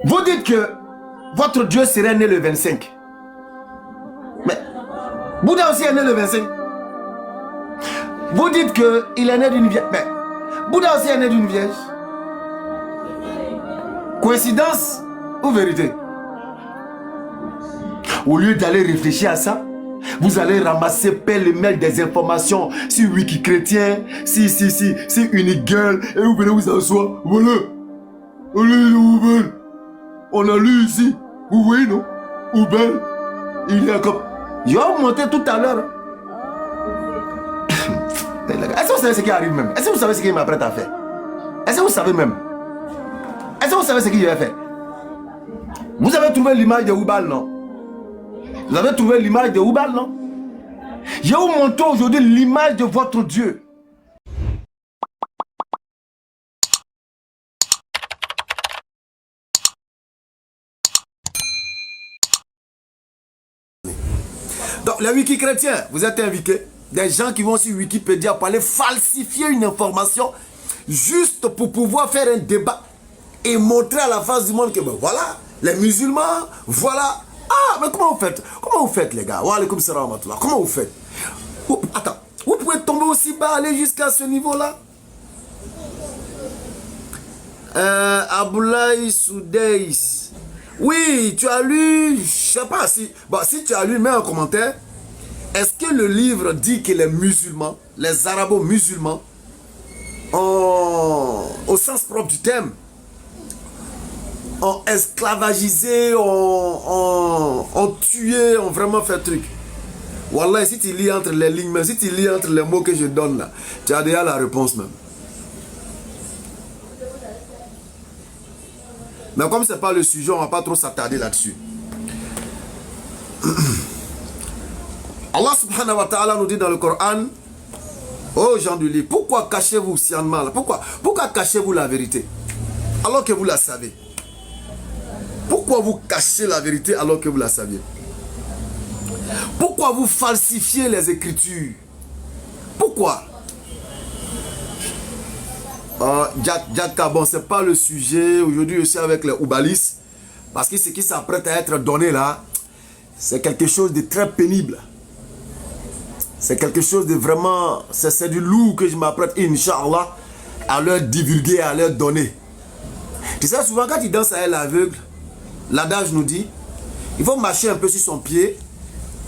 Vous dites que votre Dieu serait né le 25. Mais Bouddha aussi est né le 25. Vous dites qu'il est né d'une vierge. Mais Bouddha aussi est né d'une vierge. Coïncidence ou vérité? Au lieu d'aller réfléchir à ça, vous allez ramasser pêle-mêle des informations sur Wikicrétien, si Unigirl, et vous venez vous asseoir. Voilà. On a lu ici. Vous voyez, non? Oubel. Il y a comme. Je vais vous montrer tout à l'heure. Est-ce que vous savez ce qui arrive même? Est-ce que vous savez ce qu'il m'apprête à faire? Est-ce que vous savez même? Est-ce que vous savez ce qu'il va faire? Vous avez trouvé l'image de Oubal, non? Vous avez trouvé l'image de Oubal, non? Je vais vous montrer aujourd'hui l'image de votre Dieu. Donc, les wiki chrétiens, vous êtes invités. Des gens qui vont sur Wikipédia pour aller falsifier une information juste pour pouvoir faire un débat et montrer à la face du monde que ben voilà, les musulmans, voilà. Ah, mais comment vous faites? Comment vous faites, les gars? Wa alaykoum salam wa rahmatullah. Comment vous faites? Attends, vous pouvez tomber aussi bas, aller jusqu'à ce niveau-là? Aboulaye Soudeis. Oui, tu as lu, je sais pas si... Bon, si tu as lu, mets un commentaire. Est-ce que le livre dit que les musulmans, les arabo-musulmans, au sens propre du terme, ont esclavagisé, ont tué, ont vraiment fait truc? Wallah, si tu lis entre les lignes, même si tu lis entre les mots que je donne là, tu as déjà la réponse même. Mais comme ce n'est pas le sujet, on ne va pas trop s'attarder là-dessus. Allah subhanahu wa ta'ala nous dit dans le Coran, oh gens du livre, pourquoi cachez-vous sciemment? Pourquoi cachez-vous la vérité alors que vous la savez? Pourquoi vous cachez la vérité alors que vous la saviez? Pourquoi vous falsifiez les Écritures? Pourquoi? Djaka, bon, c'est pas le sujet. Aujourd'hui, je suis avec les Oubalis. Parce que ce qui s'apprête à être donné là, c'est quelque chose de très pénible. C'est quelque chose de vraiment... C'est du lourd que je m'apprête, Inch'Allah, à leur divulguer, à leur donner. Tu sais, souvent quand tu danses à l'aveugle, l'adage nous dit, il faut marcher un peu sur son pied.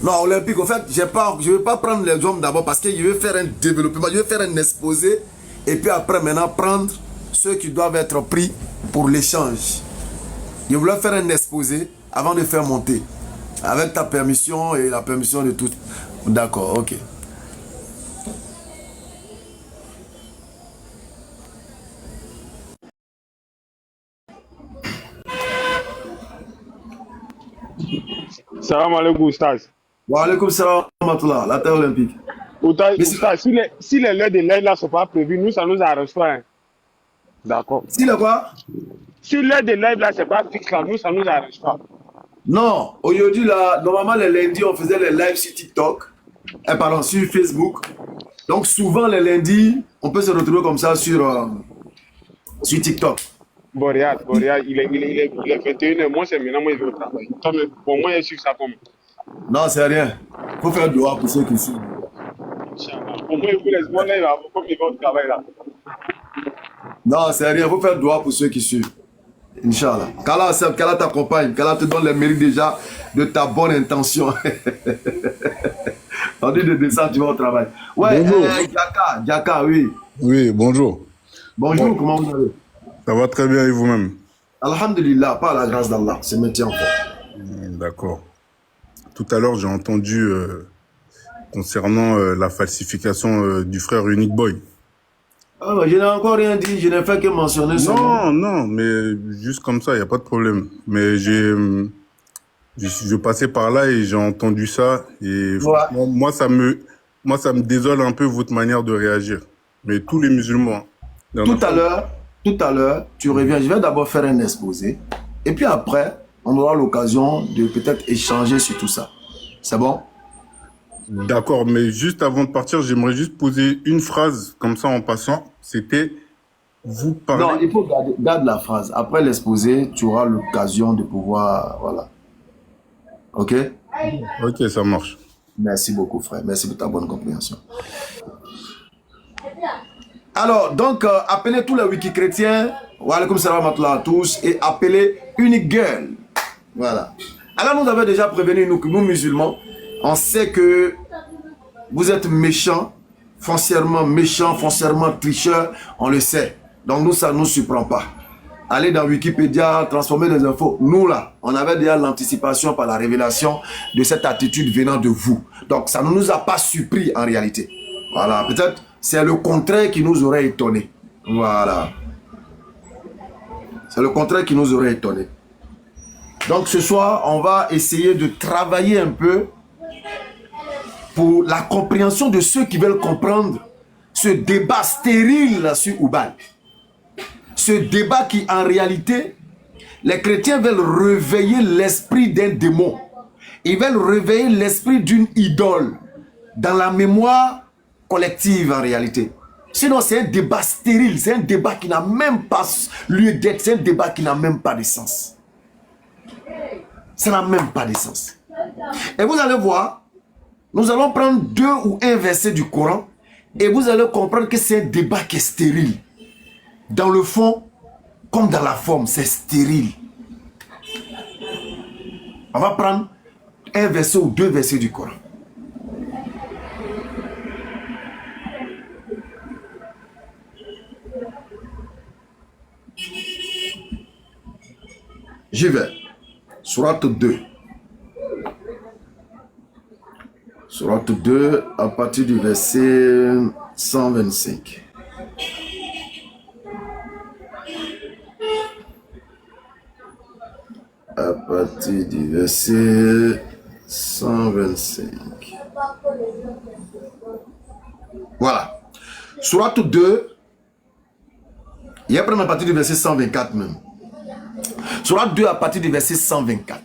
Non, olympique, en fait, je ne vais pas prendre les hommes d'abord parce que je vais faire un développement, je vais faire un exposé. Et puis après, maintenant, prendre ceux qui doivent être pris pour l'échange. Je voulais faire un exposé avant de faire monter. Avec ta permission et la permission de tous. D'accord, ok. Salam alaikum, Oustaz. Wa alaykoum salam wa rahmatullah, la terre olympique. Oustaz, si les leurs de l'aide là ne sont pas prévus, nous, ça nous arrange pas. Hein. D'accord. Si le quoi? Si l'heure de live là, c'est pas fixe là, nous, ça nous arrange pas. Non, aujourd'hui là, normalement les lundis, on faisait les lives sur TikTok. Pardon, sur Facebook. Donc souvent les lundis, on peut se retrouver comme ça sur TikTok. Boréal, il est 21h, moi c'est maintenant, moi je vais au travail. Pour moi, je suis ça comme. Non, c'est rien. Il faut faire dehors pour ceux qui suivent. Pour moi, il faut les mots là, comme ils vont au travail là. Non, c'est rien. Il faut faire dehors pour ceux qui suivent. Inch'Allah. Qu'Allah t'accompagne. Qu'Allah te donne les mérites déjà de ta bonne intention. On dit de descendre, tu vas au travail. Ouais, bonjour. Djaka, oui. Oui, bonjour. Bonjour, Bon. comment vous allez? Ça va très bien et vous-même? Alhamdulillah, par la grâce d'Allah. C'est maintenant encore. D'accord. Tout à l'heure, j'ai entendu concernant la falsification du frère Unique Boy. Ah, je n'ai encore rien dit, je n'ai fait que mentionner ça. Non, mais juste comme ça, il n'y a pas de problème. Mais je passais par là et j'ai entendu ça. Et ouais. moi, ça me désole un peu votre manière de réagir. Mais tous les musulmans. Tout à l'heure, tu reviens. Je vais d'abord faire un exposé. Et puis après, on aura l'occasion de peut-être échanger sur tout ça. C'est bon? D'accord, mais juste avant de partir, j'aimerais juste poser une phrase comme ça en passant. C'était vous parlez... Non, il faut garder la phrase. Après l'exposé, tu auras l'occasion de pouvoir... Voilà. Ok? Ok, ça marche. Merci beaucoup, frère. Merci pour ta bonne compréhension. Alors, donc, appelez tous les wiki chrétiens. Wa alaykoum salam à tous. Et appelez Unique Girl. Voilà. Alors, nous avons déjà prévenu, nous musulmans, on sait que vous êtes méchants, foncièrement tricheurs, on le sait. Donc, nous, ça ne nous surprend pas. Allez dans Wikipédia, transformer les infos. Nous, là, on avait déjà l'anticipation par la révélation de cette attitude venant de vous. Donc, ça ne nous a pas surpris en réalité. Voilà, peut-être c'est le contraire qui nous aurait étonné. Voilà. C'est le contraire qui nous aurait étonné. Donc, ce soir, on va essayer de travailler un peu pour la compréhension de ceux qui veulent comprendre ce débat stérile là, sur Oubal. Ce débat qui, en réalité, les chrétiens veulent réveiller l'esprit d'un démon. Ils veulent réveiller l'esprit d'une idole dans la mémoire collective, en réalité. Sinon, c'est un débat stérile, c'est un débat qui n'a même pas lieu d'être, c'est un débat qui n'a même pas de sens. Ça n'a même pas de sens. Et vous allez voir, nous allons prendre 2 ou 1 verset du Coran et vous allez comprendre que c'est un débat qui est stérile. Dans le fond, comme dans la forme, c'est stérile. On va prendre 1 verset ou 2 versets du Coran. J'y vais. Sourate 2. Sourate 2 à partir du verset 125. À partir du verset 125. Voilà. Sourate 2. Il y a à partir du verset 124 même. Sourate 2 à partir du verset 124.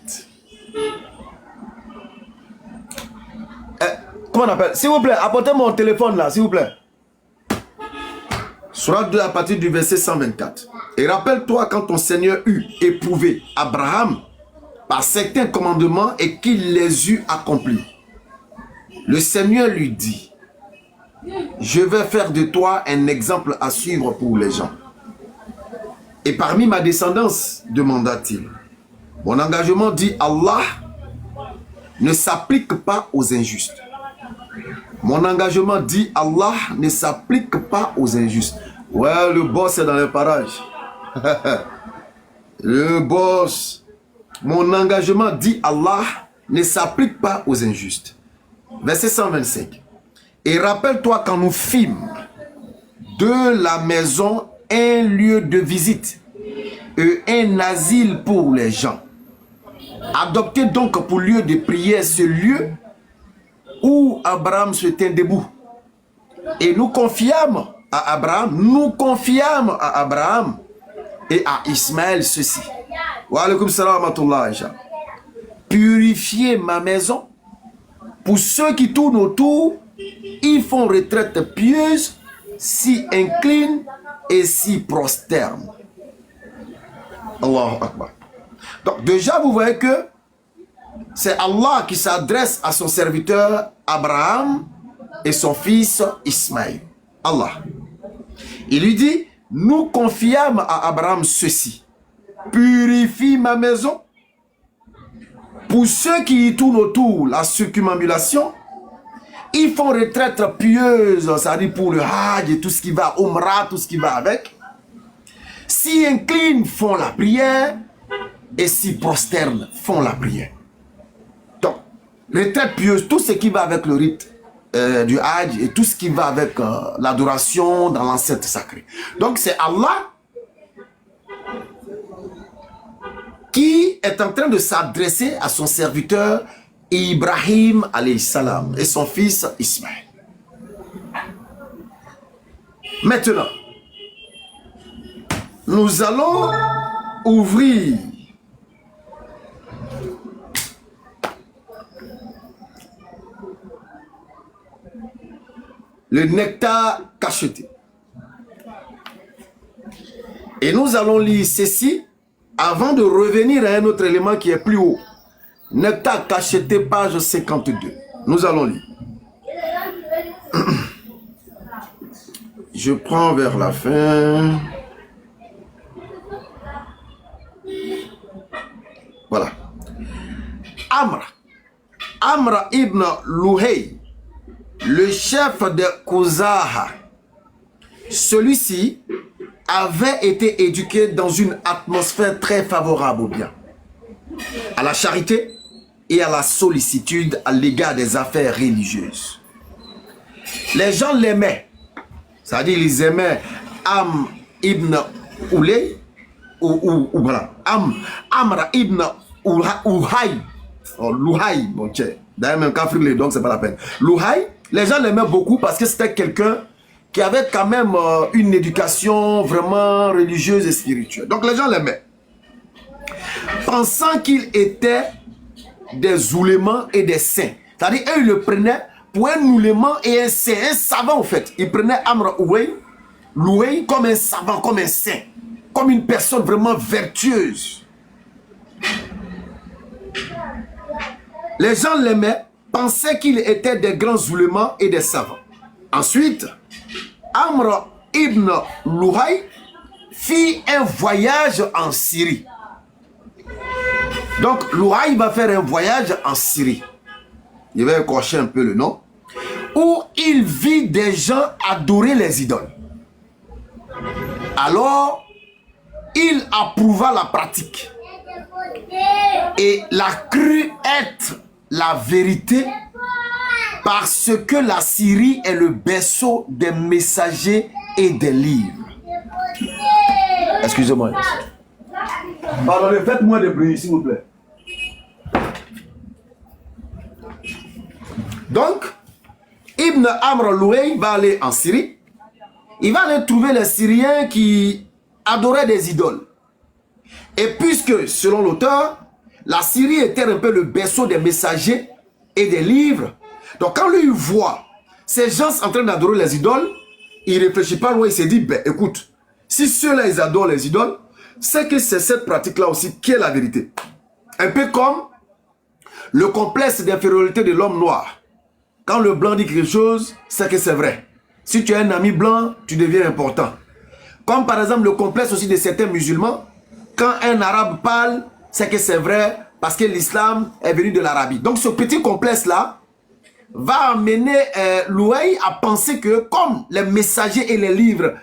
Comment on appelle? S'il vous plaît, apportez mon téléphone là, s'il vous plaît. Sourate 2 à partir du verset 124. Et rappelle-toi quand ton Seigneur eut éprouvé Abraham par certains commandements et qu'il les eut accomplis. Le Seigneur lui dit, je vais faire de toi un exemple à suivre pour les gens. Et parmi ma descendance, demanda-t-il, mon engagement, dit Allah, ne s'applique pas aux injustes. Mon engagement, dit Allah, ne s'applique pas aux injustes. Ouais, le boss est dans les parages. Le boss. Mon engagement, dit Allah, ne s'applique pas aux injustes. Verset 125. Et rappelle-toi quand nous fîmes de la maison un lieu de visite et un asile pour les gens. Adoptez donc pour lieu de prière ce lieu où Abraham se tient debout. Et nous confiâmes à Abraham, et à Ismaël ceci. Wa alaykoum salam wa rahmatullah. Purifiez ma maison. Pour ceux qui tournent autour, ils font retraite pieuse, s'y inclinent et s'y prosternent. Allahu Akbar. Donc déjà vous voyez que c'est Allah qui s'adresse à son serviteur Abraham et son fils Ismaël. Allah. Il lui dit, nous confiâmes à Abraham ceci. Purifie ma maison. Pour ceux qui y tournent autour, la circumambulation, ils font retraite pieuse, c'est-à-dire pour le Hajj et tout ce qui va, Umrah, tout ce qui va avec. S'y inclinent, font la prière, et s'y prosternent, font la prière. Donc, retraite pieuse, tout ce qui va avec le rite du Hajj et tout ce qui va avec l'adoration dans l'enceinte sacrée. Donc, c'est Allah qui est en train de s'adresser à son serviteur Ibrahim alayhi salam et son fils Ismaël. Maintenant, nous allons ouvrir le nectar cacheté. Et nous allons lire ceci avant de revenir à un autre élément qui est plus haut. Nectar Cacheté, page 52. Nous allons lire. Je prends vers la fin. Voilà. Amr ibn Luhay, le chef de Khuza'a, celui-ci avait été éduqué dans une atmosphère très favorable au bien, à la charité et à la sollicitude à l'égard des affaires religieuses. Les gens l'aimaient, c'est-à-dire ils aimaient Amr ibn Luhay, voilà, Amr ibn Luhay, bon tiens, d'ailleurs même qu'Afrique les donc c'est pas la peine. Luhay, les gens l'aimaient beaucoup parce que c'était quelqu'un qui avait quand même une éducation vraiment religieuse et spirituelle. Donc les gens l'aimaient. Pensant qu'il était des oulémas et des saints. C'est-à-dire, eux, ils le prenaient pour un ouléma et un saint, un savant en fait. Ils prenaient Amr Luhay comme un savant, comme un saint, comme une personne vraiment vertueuse. Les gens l'aimaient, pensaient qu'il était des grands oulémas et des savants. Ensuite, Amr ibn Luhay fit un voyage en Syrie. Donc, Luhay va faire un voyage en Syrie. Il va écorcher un peu le nom. Où il vit des gens adorer les idoles. Alors, il approuva la pratique. Et l'a cru être la vérité parce que la Syrie est le berceau des messagers et des livres. Excusez-moi. Pardonnez, faites-moi de bruit, s'il vous plaît. Donc, Ibn Amr Luhay va aller en Syrie. Il va aller trouver les Syriens qui adoraient des idoles. Et puisque, selon l'auteur, la Syrie était un peu le berceau des messagers et des livres, donc quand lui voit ces gens en train d'adorer les idoles, il ne réfléchit pas loin, il s'est dit, ben écoute, si ceux-là ils adorent les idoles, c'est que c'est cette pratique-là aussi qui est la vérité. Un peu comme le complexe d'infériorité de l'homme noir. Quand le blanc dit quelque chose, c'est que c'est vrai. Si tu as un ami blanc, tu deviens important. Comme par exemple le complexe aussi de certains musulmans, quand un arabe parle, c'est que c'est vrai parce que l'islam est venu de l'Arabie. Donc ce petit complexe-là va amener Luhay à penser que comme les messagers et les livres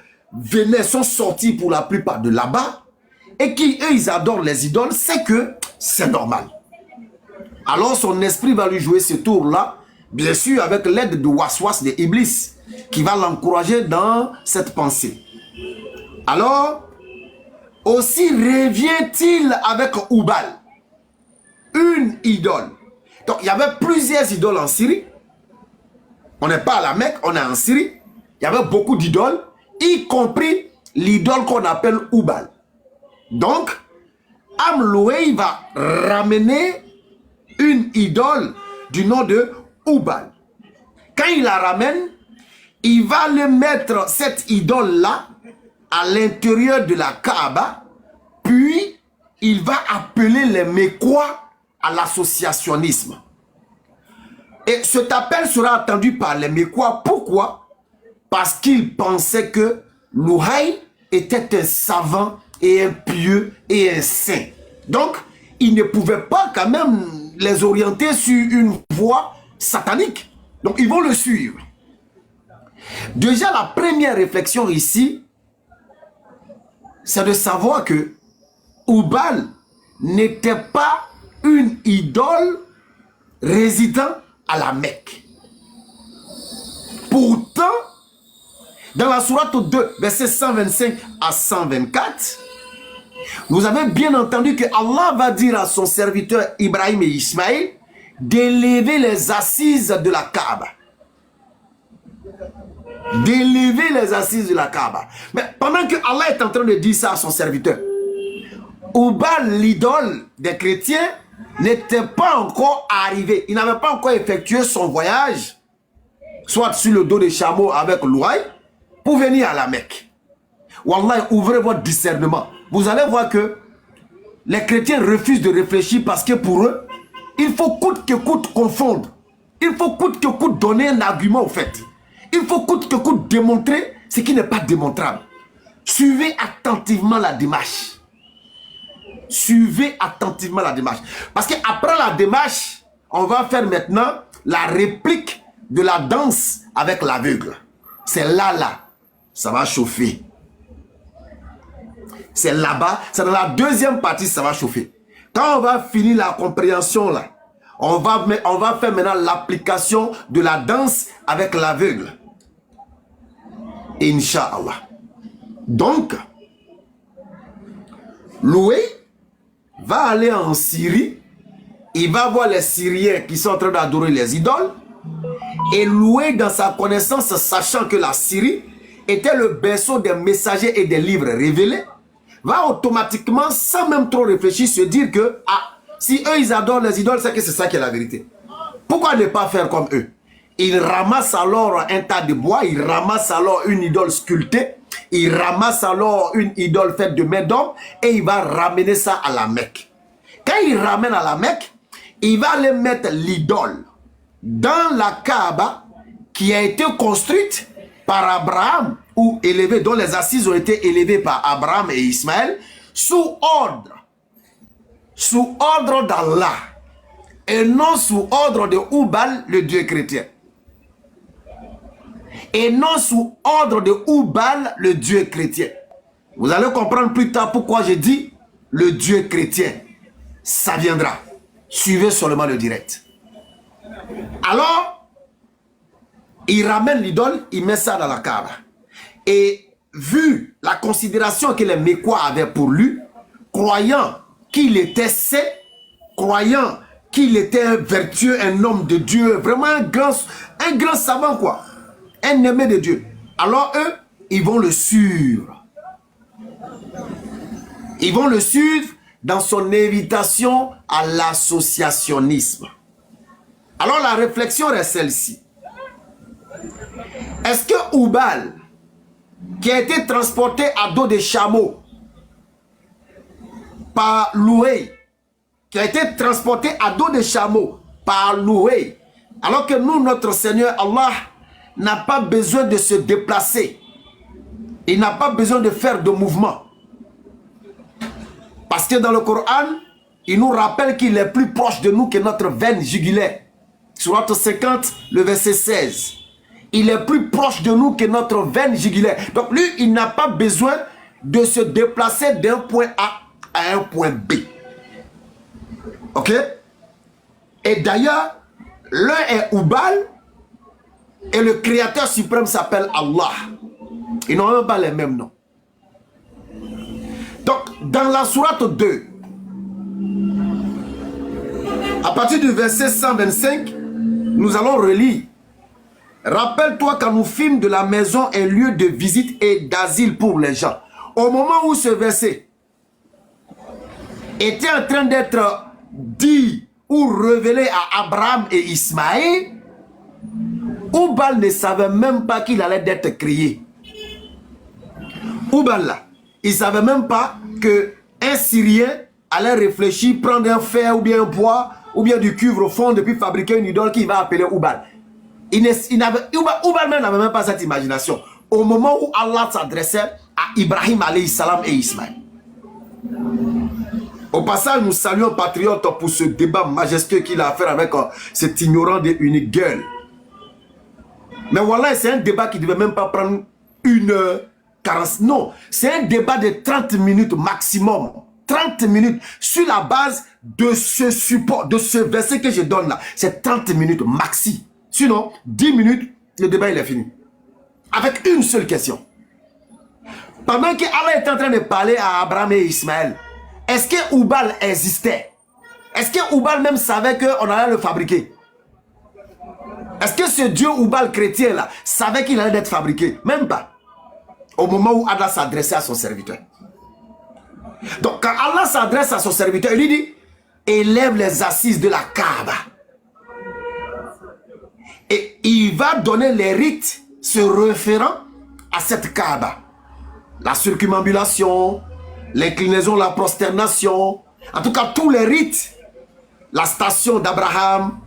sont sortis pour la plupart de là-bas, et qu'eux ils adorent les idoles, c'est que c'est normal. Alors son esprit va lui jouer ce tour-là, bien sûr avec l'aide de Waswas de Iblis, qui va l'encourager dans cette pensée. Alors, aussi revient-il avec Oubal, une idole. Donc, il y avait plusieurs idoles en Syrie. On n'est pas à la Mecque, on est en Syrie. Il y avait beaucoup d'idoles, y compris l'idole qu'on appelle Oubal. Donc, Amr Luhay va ramener une idole du nom de Oubal. Quand il la ramène, il va le mettre, cette idole-là, à l'intérieur de la Kaaba, puis il va appeler les Mécois à l'associationnisme. Et cet appel sera attendu par les Mécois. Pourquoi? Parce qu'ils pensaient que Luhay était un savant et un pieux et un saint. Donc, ils ne pouvaient pas quand même les orienter sur une voie satanique. Donc, ils vont le suivre. Déjà, la première réflexion ici, c'est de savoir que Oubal n'était pas une idole résidant à la Mecque. Pourtant, dans la sourate 2, versets 125 à 124, vous avez bien entendu que Allah va dire à son serviteur Ibrahim et Ismaël d'élever les assises de la Kaaba. D'élever les assises de la Kaaba. Mais pendant que Allah est en train de dire ça à son serviteur, Oubal, l'idole des chrétiens, n'était pas encore arrivé. Il n'avait pas encore effectué son voyage, soit sur le dos des chameaux avec Luhay, pour venir à la Mecque. Wallah, ouvrez votre discernement. Vous allez voir que les chrétiens refusent de réfléchir parce que pour eux, il faut coûte que coûte confondre. Il faut coûte que coûte donner un argument au fait. Il faut coûte que coûte démontrer ce qui n'est pas démontrable. Suivez attentivement la démarche. Suivez attentivement la démarche. Parce qu'après la démarche, on va faire maintenant la réplique de la danse avec l'aveugle. C'est là, ça va chauffer. C'est là-bas, c'est dans la deuxième partie, ça va chauffer. Quand on va finir la compréhension là, on va faire maintenant l'application de la danse avec l'aveugle. Inch'Allah. Donc, Loué va aller en Syrie. Il va voir les Syriens qui sont en train d'adorer les idoles. Et Loué, dans sa connaissance, sachant que la Syrie était le berceau des messagers et des livres révélés, va automatiquement, sans même trop réfléchir, se dire que si eux ils adorent les idoles, c'est que c'est ça qui est la vérité. Pourquoi ne pas faire comme eux? Il ramasse alors un tas de bois, il ramasse alors une idole sculptée, il ramasse alors une idole faite de main d'homme et il va ramener ça à la Mecque. Quand il ramène à la Mecque, il va aller mettre l'idole dans la Kaaba qui a été construite par Abraham ou élevée, dont les assises ont été élevées par Abraham et Ismaël sous ordre d'Allah et non sous ordre de Oubal, le dieu chrétien. Et non sous ordre de Oubal, le dieu chrétien. Vous allez comprendre plus tard pourquoi j'ai dit le dieu chrétien. Ça viendra. Suivez seulement le direct. Alors, il ramène l'idole, il met ça dans la Kaaba. Et vu la considération que les Mécois avaient pour lui, croyant qu'il était saint, croyant qu'il était un vertueux, un homme de Dieu, vraiment un grand savant quoi, un aimé de Dieu. Alors eux, ils vont le suivre. Ils vont le suivre dans son invitation à l'associationnisme. Alors la réflexion est celle-ci. Est-ce que Oubal, qui a été transporté à dos de chameaux par Loué, qui a été transporté à dos de chameaux par Loué, alors que nous, notre Seigneur Allah, n'a pas besoin de se déplacer, il n'a pas besoin de faire de mouvement. Parce que dans le Coran, il nous rappelle qu'il est plus proche de nous que notre veine jugulaire. Sourate 50, le verset 16. Il est plus proche de nous que notre veine jugulaire. Donc lui, il n'a pas besoin de se déplacer d'un point A à un point B. Ok? Et d'ailleurs, l'un est Oubal et le créateur suprême s'appelle Allah. Ils n'ont même pas les mêmes noms. Donc, dans la sourate 2, à partir du verset 125, nous allons relire. Rappelle-toi quand nous fîmes de la maison un lieu de visite et d'asile pour les gens. Au moment où ce verset était en train d'être dit ou révélé à Abraham et Ismaël, Oubal ne savait même pas qu'il allait être créé. Oubal là, il ne savait même pas qu'un Syrien allait réfléchir, prendre un fer ou bien un bois ou bien du cuivre au fond, puis fabriquer une idole qu'il va appeler Oubal. Oubal même n'avait même pas cette imagination. Au moment où Allah s'adressait à Ibrahim alayhi salam et Ismaël. Au passage, nous saluons Patriote pour ce débat majestueux qu'il a à faire avec cet ignorant de unique gueule. Mais voilà, c'est un débat qui ne devait même pas prendre 1h40. Non, c'est un débat de 30 minutes maximum. 30 minutes sur la base de ce support, de ce verset que je donne là. C'est 30 minutes maxi. Sinon, 10 minutes, le débat il est fini. Avec une seule question. Pendant que Allah est en train de parler à Abraham et Ismaël, est-ce que Oubal existait? Est-ce que Oubal même savait qu'on allait le fabriquer? Est-ce que ce Dieu Oubal chrétien là savait qu'il allait être fabriqué? Même pas. Au moment où Allah s'adressait à son serviteur. Donc quand Allah s'adresse à son serviteur, il lui dit, élève les assises de la Kaaba. Et il va donner les rites se référant à cette Kaaba. la circumambulation, l'inclinaison, la prosternation, en tout cas tous les rites, la station d'Abraham,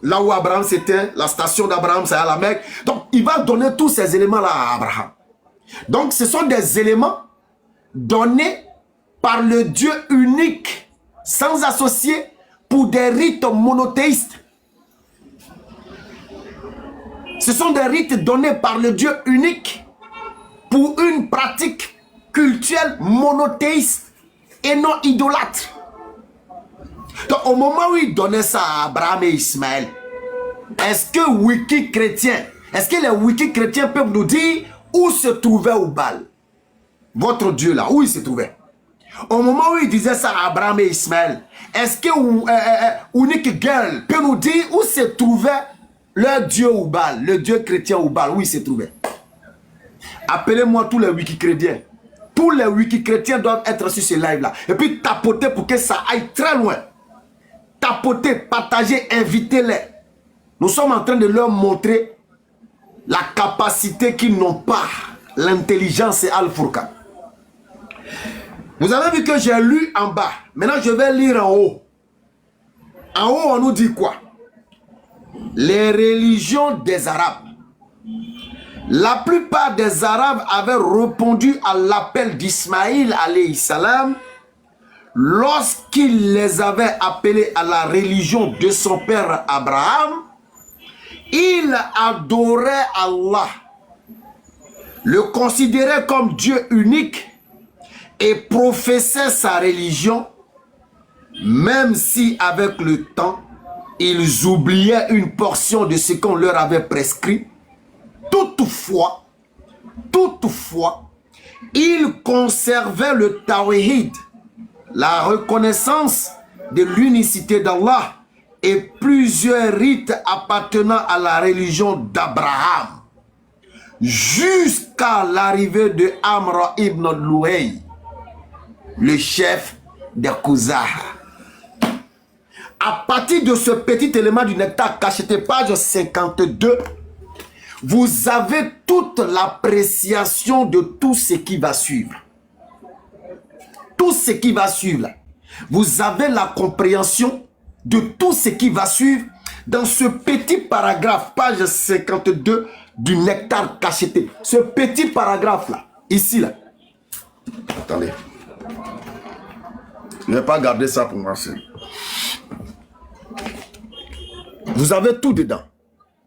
là où Abraham c'était, la station d'Abraham c'est à la Mecque. Donc il va donner tous ces éléments-là à Abraham. Donc ce sont des éléments donnés par le Dieu unique, sans associer, pour des rites monothéistes. Ce sont des rites donnés par le Dieu unique pour une pratique culturelle monothéiste et non idolâtre. Donc au moment où il donnait ça à Abraham et Ismaël, est-ce que wiki chrétien, est-ce que les wiki chrétiens peuvent nous dire où se trouvait Oubal? Votre Dieu là, où il se trouvait? Au moment où il disait ça à Abraham et Ismaël, est-ce que Unique Girl peut nous dire où se trouvait leur Dieu Oubal, le Dieu chrétien Oubal, où il se trouvait? Appelez-moi tous les wiki chrétiens. Tous les wiki chrétiens doivent être sur ce live là. Et puis tapoter pour que ça aille très loin. Tapoter, partager, invitez-les. Nous sommes en train de leur montrer la capacité qu'ils n'ont pas, l'intelligence et Al-Furqan. Vous avez vu que j'ai lu en bas. Maintenant, je vais lire en haut. En haut, on nous dit quoi? Les religions des Arabes. La plupart des Arabes avaient répondu à l'appel d'Ismaïl alayhi salam lorsqu'il les avait appelés à la religion de son père Abraham. Il adorait Allah, le considérait comme Dieu unique et professait sa religion, même si avec le temps, ils oubliaient une portion de ce qu'on leur avait prescrit. Toutefois, ils conservaient le tawhid, la reconnaissance de l'unicité d'Allah et plusieurs rites appartenant à la religion d'Abraham, jusqu'à l'arrivée de Amr ibn Louhay, le chef des Khouza'a. À partir de ce petit élément du nectar cacheté, page 52, vous avez toute l'appréciation de tout ce qui va suivre. Tout ce qui va suivre. Vous avez la compréhension de tout ce qui va suivre dans ce petit paragraphe, page 52 du nectar cacheté. Ce petit paragraphe-là, ici, là. Attendez. Je ne vais pas garder ça pour moi seul. Vous avez tout dedans.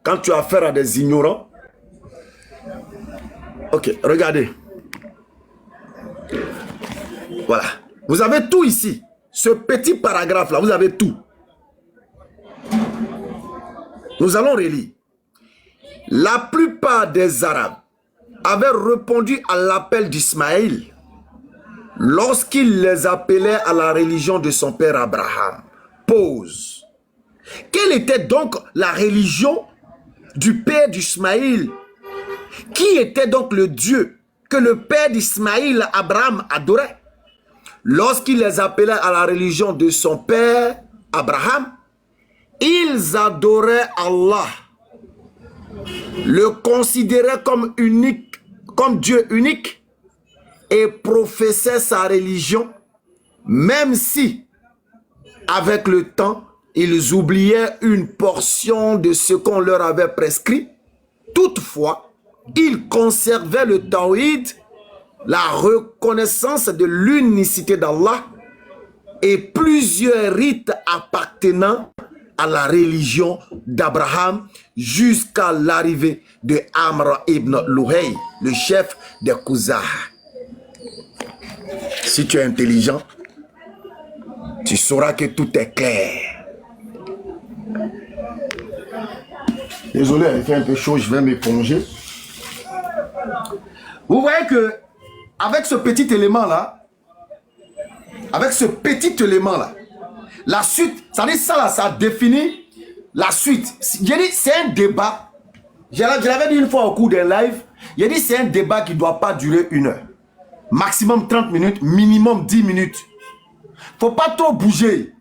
Quand tu as affaire à des ignorants, ok, regardez. Voilà. Vous avez tout ici. Ce petit paragraphe-là, vous avez tout. Nous allons relire. La plupart des Arabes avaient répondu à l'appel d'Ismaïl lorsqu'il les appelait à la religion de son père Abraham. Pause. Quelle était donc la religion du père d'Ismaïl? Qui était donc le Dieu que le père d'Ismaïl, Abraham, adorait? Lorsqu'il les appelait à la religion de son père, Abraham, ils adoraient Allah, le considéraient comme unique, comme Dieu unique, et professaient sa religion, même si, avec le temps, ils oubliaient une portion de ce qu'on leur avait prescrit. Toutefois, ils conservaient le tawhid, la reconnaissance de l'unicité d'Allah et plusieurs rites appartenant à la religion d'Abraham jusqu'à l'arrivée de Amr ibn Louhay, le chef des Khouza'a. Si tu es intelligent, tu sauras que tout est clair. Désolé, il fait un peu chaud, je vais m'éponger. Vous voyez que avec ce petit élément-là, la suite, ça dit ça là, ça définit la suite. J'ai dit, c'est un débat. Je l'avais dit une fois au cours d'un live. J'ai dit, c'est un débat qui ne doit pas durer 1 heure. Maximum 30 minutes, minimum 10 minutes. Faut pas trop bouger.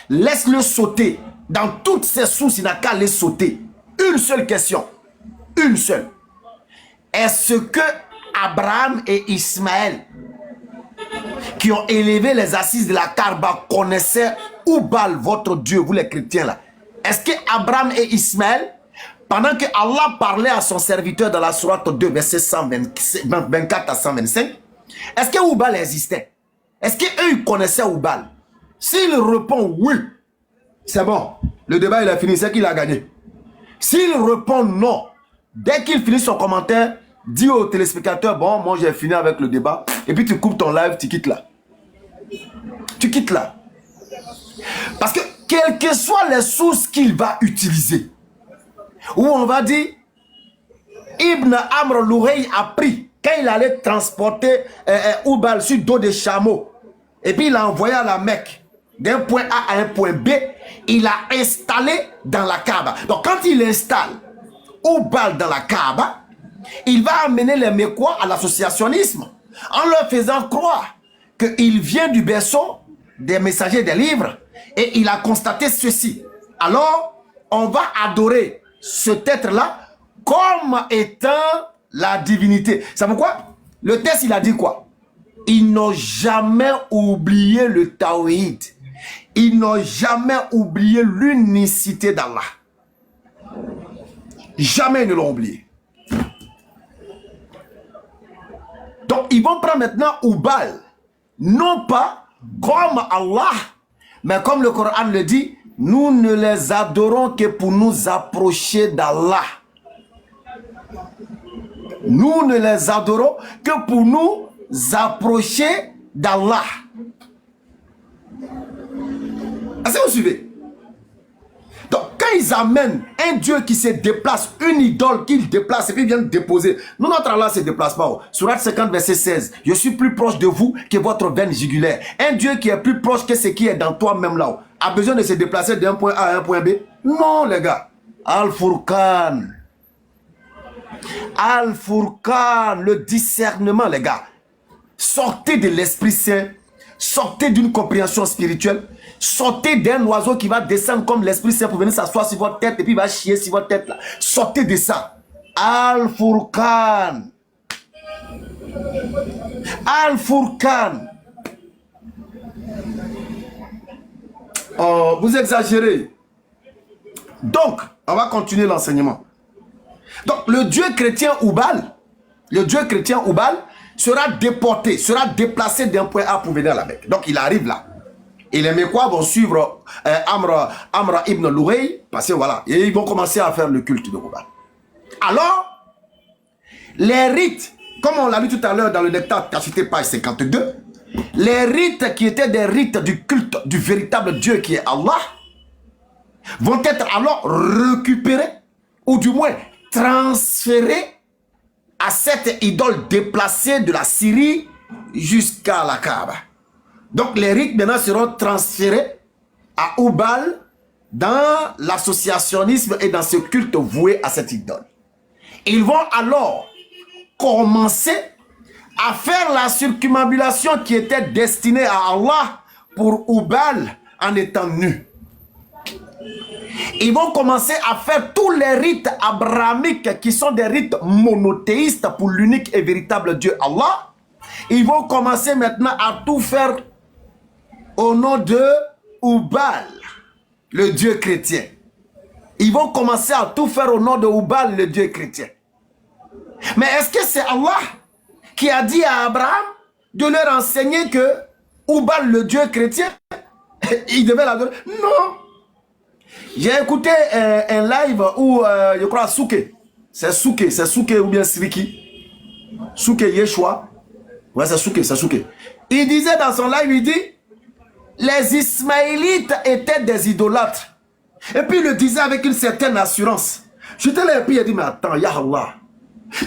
Laisse-le sauter. Dans toutes ses sources, il n'a qu'à les sauter. Une seule question. Une seule. Est-ce que Abraham et Ismaël, qui ont élevé les assises de la Kaaba, connaissaient Oubal, votre Dieu, vous les chrétiens là? Est-ce que Abraham et Ismaël, pendant que Allah parlait à son serviteur dans la sourate 2, verset 124 à 125, est-ce que Oubal existait? Est-ce qu'eux ils connaissaient Oubal? S'il répond oui, c'est bon, le débat il est fini, c'est qu'il a gagné. S'il répond non, dès qu'il finit son commentaire, dis au téléspectateur, bon, moi j'ai fini avec le débat, et puis tu coupes ton live, tu quittes là. Tu quittes là. Parce que, quelles que soient les sources qu'il va utiliser, où on va dire, Ibn Amr l'oreille a pris, quand il allait transporter Oubal sur dos de chameaux, et puis il l'a envoyé à la Mecque, d'un point A à un point B, il l'a installé dans la Kaaba. Donc quand il installe Oubal dans la Kaaba, il va amener les Mécois à l'associationnisme, en leur faisant croire qu'il vient du berceau des messagers des livres, et il a constaté ceci. Alors, on va adorer cet être-là comme étant la divinité. C'est pourquoi le texte, il a dit quoi? Ils n'ont jamais oublié le Tawhid. Ils n'ont jamais oublié l'unicité d'Allah. Jamais ils ne l'ont oublié. Donc, ils vont prendre maintenant Oubal, non pas comme Allah, mais comme le Coran le dit, nous ne les adorons que pour nous approcher d'Allah. Nous ne les adorons que pour nous approcher d'Allah. Est-ce que vous suivez? Donc, quand ils amènent un Dieu qui se déplace, une idole qu'ils déplacent et puis ils viennent déposer. Nous, notre Allah ne se déplace pas. Sourate 50, verset 16. Je suis plus proche de vous que votre veine jugulaire. Un Dieu qui est plus proche que ce qui est dans toi-même là-haut a besoin de se déplacer d'un point A à un point B? Non, les gars. Al-Furqan. Al-Furqan, le discernement, les gars. Sortez de l'Esprit Saint. Sortez d'une compréhension spirituelle. Sortez d'un oiseau qui va descendre comme l'Esprit Saint pour venir s'asseoir sur votre tête et puis il va chier sur votre tête là. Sortez de ça. Al-Furqan. Al-Furqan. Oh, vous exagérez. Donc, on va continuer l'enseignement. Donc, le Dieu chrétien Oubal, sera déporté, sera déplacé d'un point A pour venir à la Mecque. Donc, il arrive là. Et les Mécois vont suivre Amr ibn Loureille, parce que voilà, et ils vont commencer à faire le culte de Oubal. Alors, les rites, comme on l'a vu tout à l'heure dans le nectar cité page 52, les rites qui étaient des rites du culte du véritable Dieu qui est Allah, vont être alors récupérés, ou du moins transférés à cette idole déplacée de la Syrie jusqu'à la Kaaba. Donc les rites maintenant seront transférés à Oubal dans l'associationnisme et dans ce culte voué à cette idole. Ils vont alors commencer à faire la circumambulation qui était destinée à Allah pour Oubal en étant nu. Ils vont commencer à faire tous les rites abrahamiques qui sont des rites monothéistes pour l'unique et véritable Dieu Allah. Ils vont commencer maintenant à tout faire au nom de Oubal, le Dieu chrétien. Ils vont commencer à tout faire au nom de Oubal, le Dieu chrétien. Mais est-ce que c'est Allah qui a dit à Abraham de leur enseigner que Oubal, le Dieu chrétien, il devait l'adorer? Non. J'ai écouté un live où, je crois, Souké. C'est Souké ou bien Sriki. Souké Yeshua. Ouais, c'est Souké. Il disait dans son live, il dit, les Ismaélites étaient des idolâtres. Et puis il le disait avec une certaine assurance. J'étais là et puis il a dit, mais attends, ya Allah.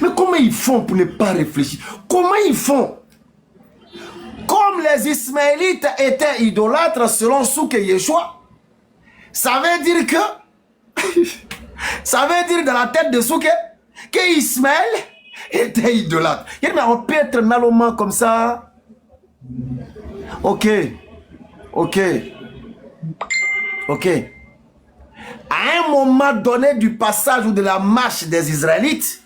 Mais comment ils font pour ne pas réfléchir? Comment ils font? Comme les Ismaélites étaient idolâtres selon Souké Yeshua, ça veut dire que, ça veut dire dans la tête de Souké, que Ismaël était idolâtre. Il dit, mais on peut être nallement comme ça. Ok. À un moment donné du passage ou de la marche des Israélites,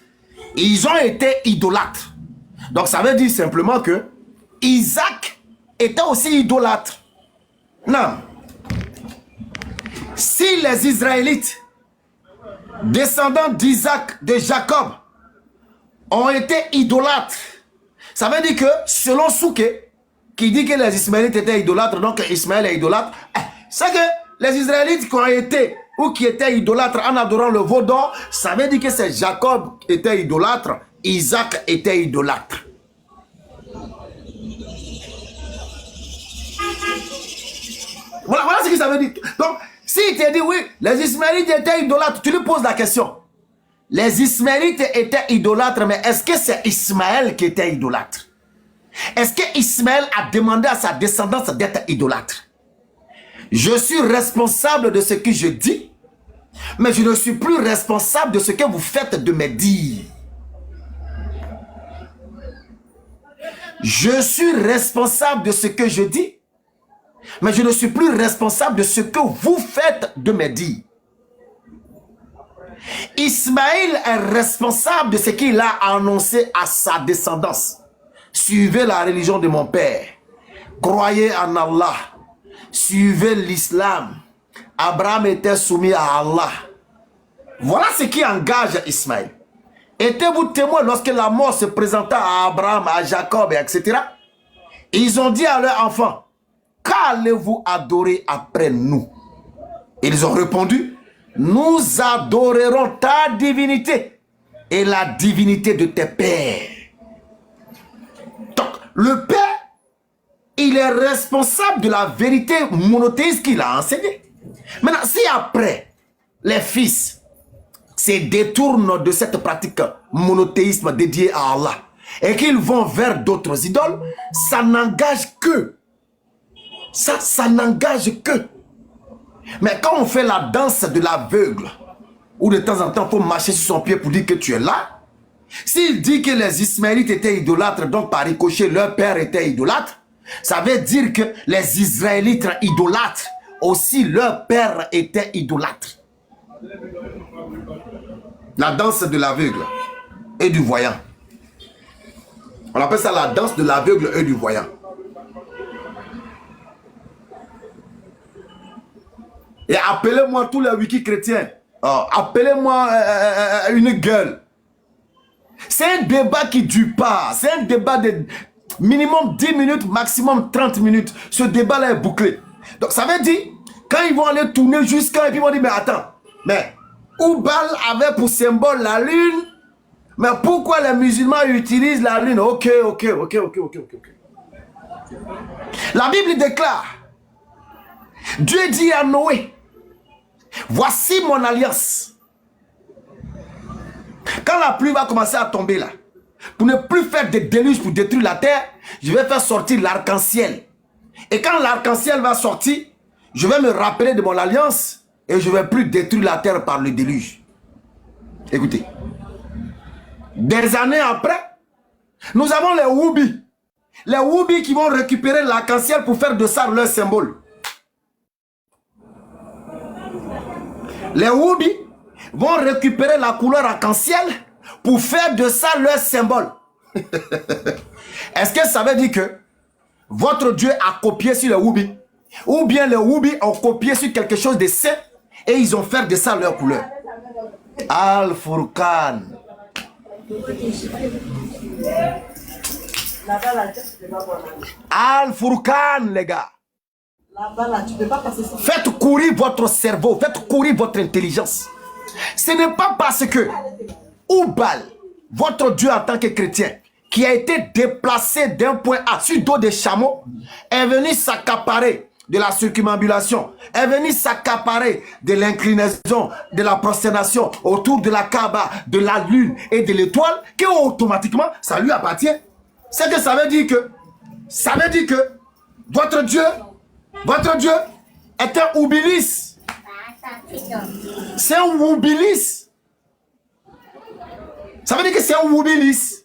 ils ont été idolâtres. Donc ça veut dire simplement que Isaac était aussi idolâtre. Non. Si les Israélites, descendants d'Isaac, de Jacob, ont été idolâtres, ça veut dire que selon Souké, qui dit que les Ismaélites étaient idolâtres, donc Ismaël est idolâtre, c'est que les Israélites qui ont été ou qui étaient idolâtres en adorant le veau d'or, ça veut dire que c'est Jacob qui était idolâtre, Isaac était idolâtre. Voilà ce que ça veut dire. Donc, s'il te dit oui, les Ismaélites étaient idolâtres, tu lui poses la question. Les Ismaélites étaient idolâtres, mais est-ce que c'est Ismaël qui était idolâtre? Est-ce que Ismaël a demandé à sa descendance d'être idolâtre? Je suis responsable de ce que je dis, mais je ne suis plus responsable de ce que vous faites de mes dires. Je suis responsable de ce que je dis, mais je ne suis plus responsable de ce que vous faites de mes dires. Ismaël est responsable de ce qu'il a annoncé à sa descendance. Suivez la religion de mon père. Croyez en Allah. Suivez l'islam. Abraham était soumis à Allah. Voilà ce qui engage Ismaël. Étiez-vous témoin lorsque la mort se présenta à Abraham, à Jacob, etc. Ils ont dit à leurs enfants, qu'allez-vous adorer après nous? Ils ont répondu, nous adorerons ta divinité et la divinité de tes pères. Donc, le père, il est responsable de la vérité monothéiste qu'il a enseignée. Maintenant, si après, les fils se détournent de cette pratique monothéisme dédiée à Allah et qu'ils vont vers d'autres idoles, ça n'engage que. Ça n'engage que. Mais quand on fait la danse de l'aveugle, où de temps en temps, il faut marcher sur son pied pour dire que tu es là, s'il dit que les Ismaélites étaient idolâtres, donc par ricochet, leur père était idolâtre, ça veut dire que les Israélites idolâtres, aussi leur père était idolâtre. La danse de l'aveugle et du voyant. On appelle ça la danse de l'aveugle et du voyant. Et appelez-moi tous les wiki chrétiens. Oh, appelez-moi une gueule. C'est un débat qui ne dure pas. C'est un débat de minimum 10 minutes, maximum 30 minutes. Ce débat-là est bouclé. Donc ça veut dire, quand ils vont aller tourner jusqu'à... Et puis ils vont dire, mais attends, mais Oubal avait pour symbole la lune. Mais pourquoi les musulmans utilisent la lune? Ok. La Bible déclare, Dieu dit à Noé, voici mon alliance. Quand la pluie va commencer à tomber là, pour ne plus faire de déluge pour détruire la terre, je vais faire sortir l'arc-en-ciel. Et quand l'arc-en-ciel va sortir, je vais me rappeler de mon alliance et je ne vais plus détruire la terre par le déluge. Écoutez. Des années après, nous avons les Woubi. Les Woubi qui vont récupérer l'arc-en-ciel pour faire de ça leur symbole. Les Woubi vont récupérer la couleur arc-en-ciel pour faire de ça leur symbole. Est-ce que ça veut dire que votre Dieu a copié sur les Woubi? Ou bien les Woubi ont copié sur quelque chose de saint et ils ont fait de ça leur couleur? Al-Furqan. Al-Furqan, les gars. Faites courir votre cerveau, faites courir votre intelligence. Ce n'est pas parce que Oubal, votre Dieu en tant que chrétien, qui a été déplacé d'un point A sur dos des chameaux, est venu s'accaparer de la circumambulation, est venu s'accaparer de l'inclinaison, de la prosternation autour de la Kaaba, de la lune et de l'étoile, que automatiquement ça lui appartient. C'est que ça veut dire que votre Dieu est un oubilis. C'est un oubilis. Ça veut dire que c'est un oubilis.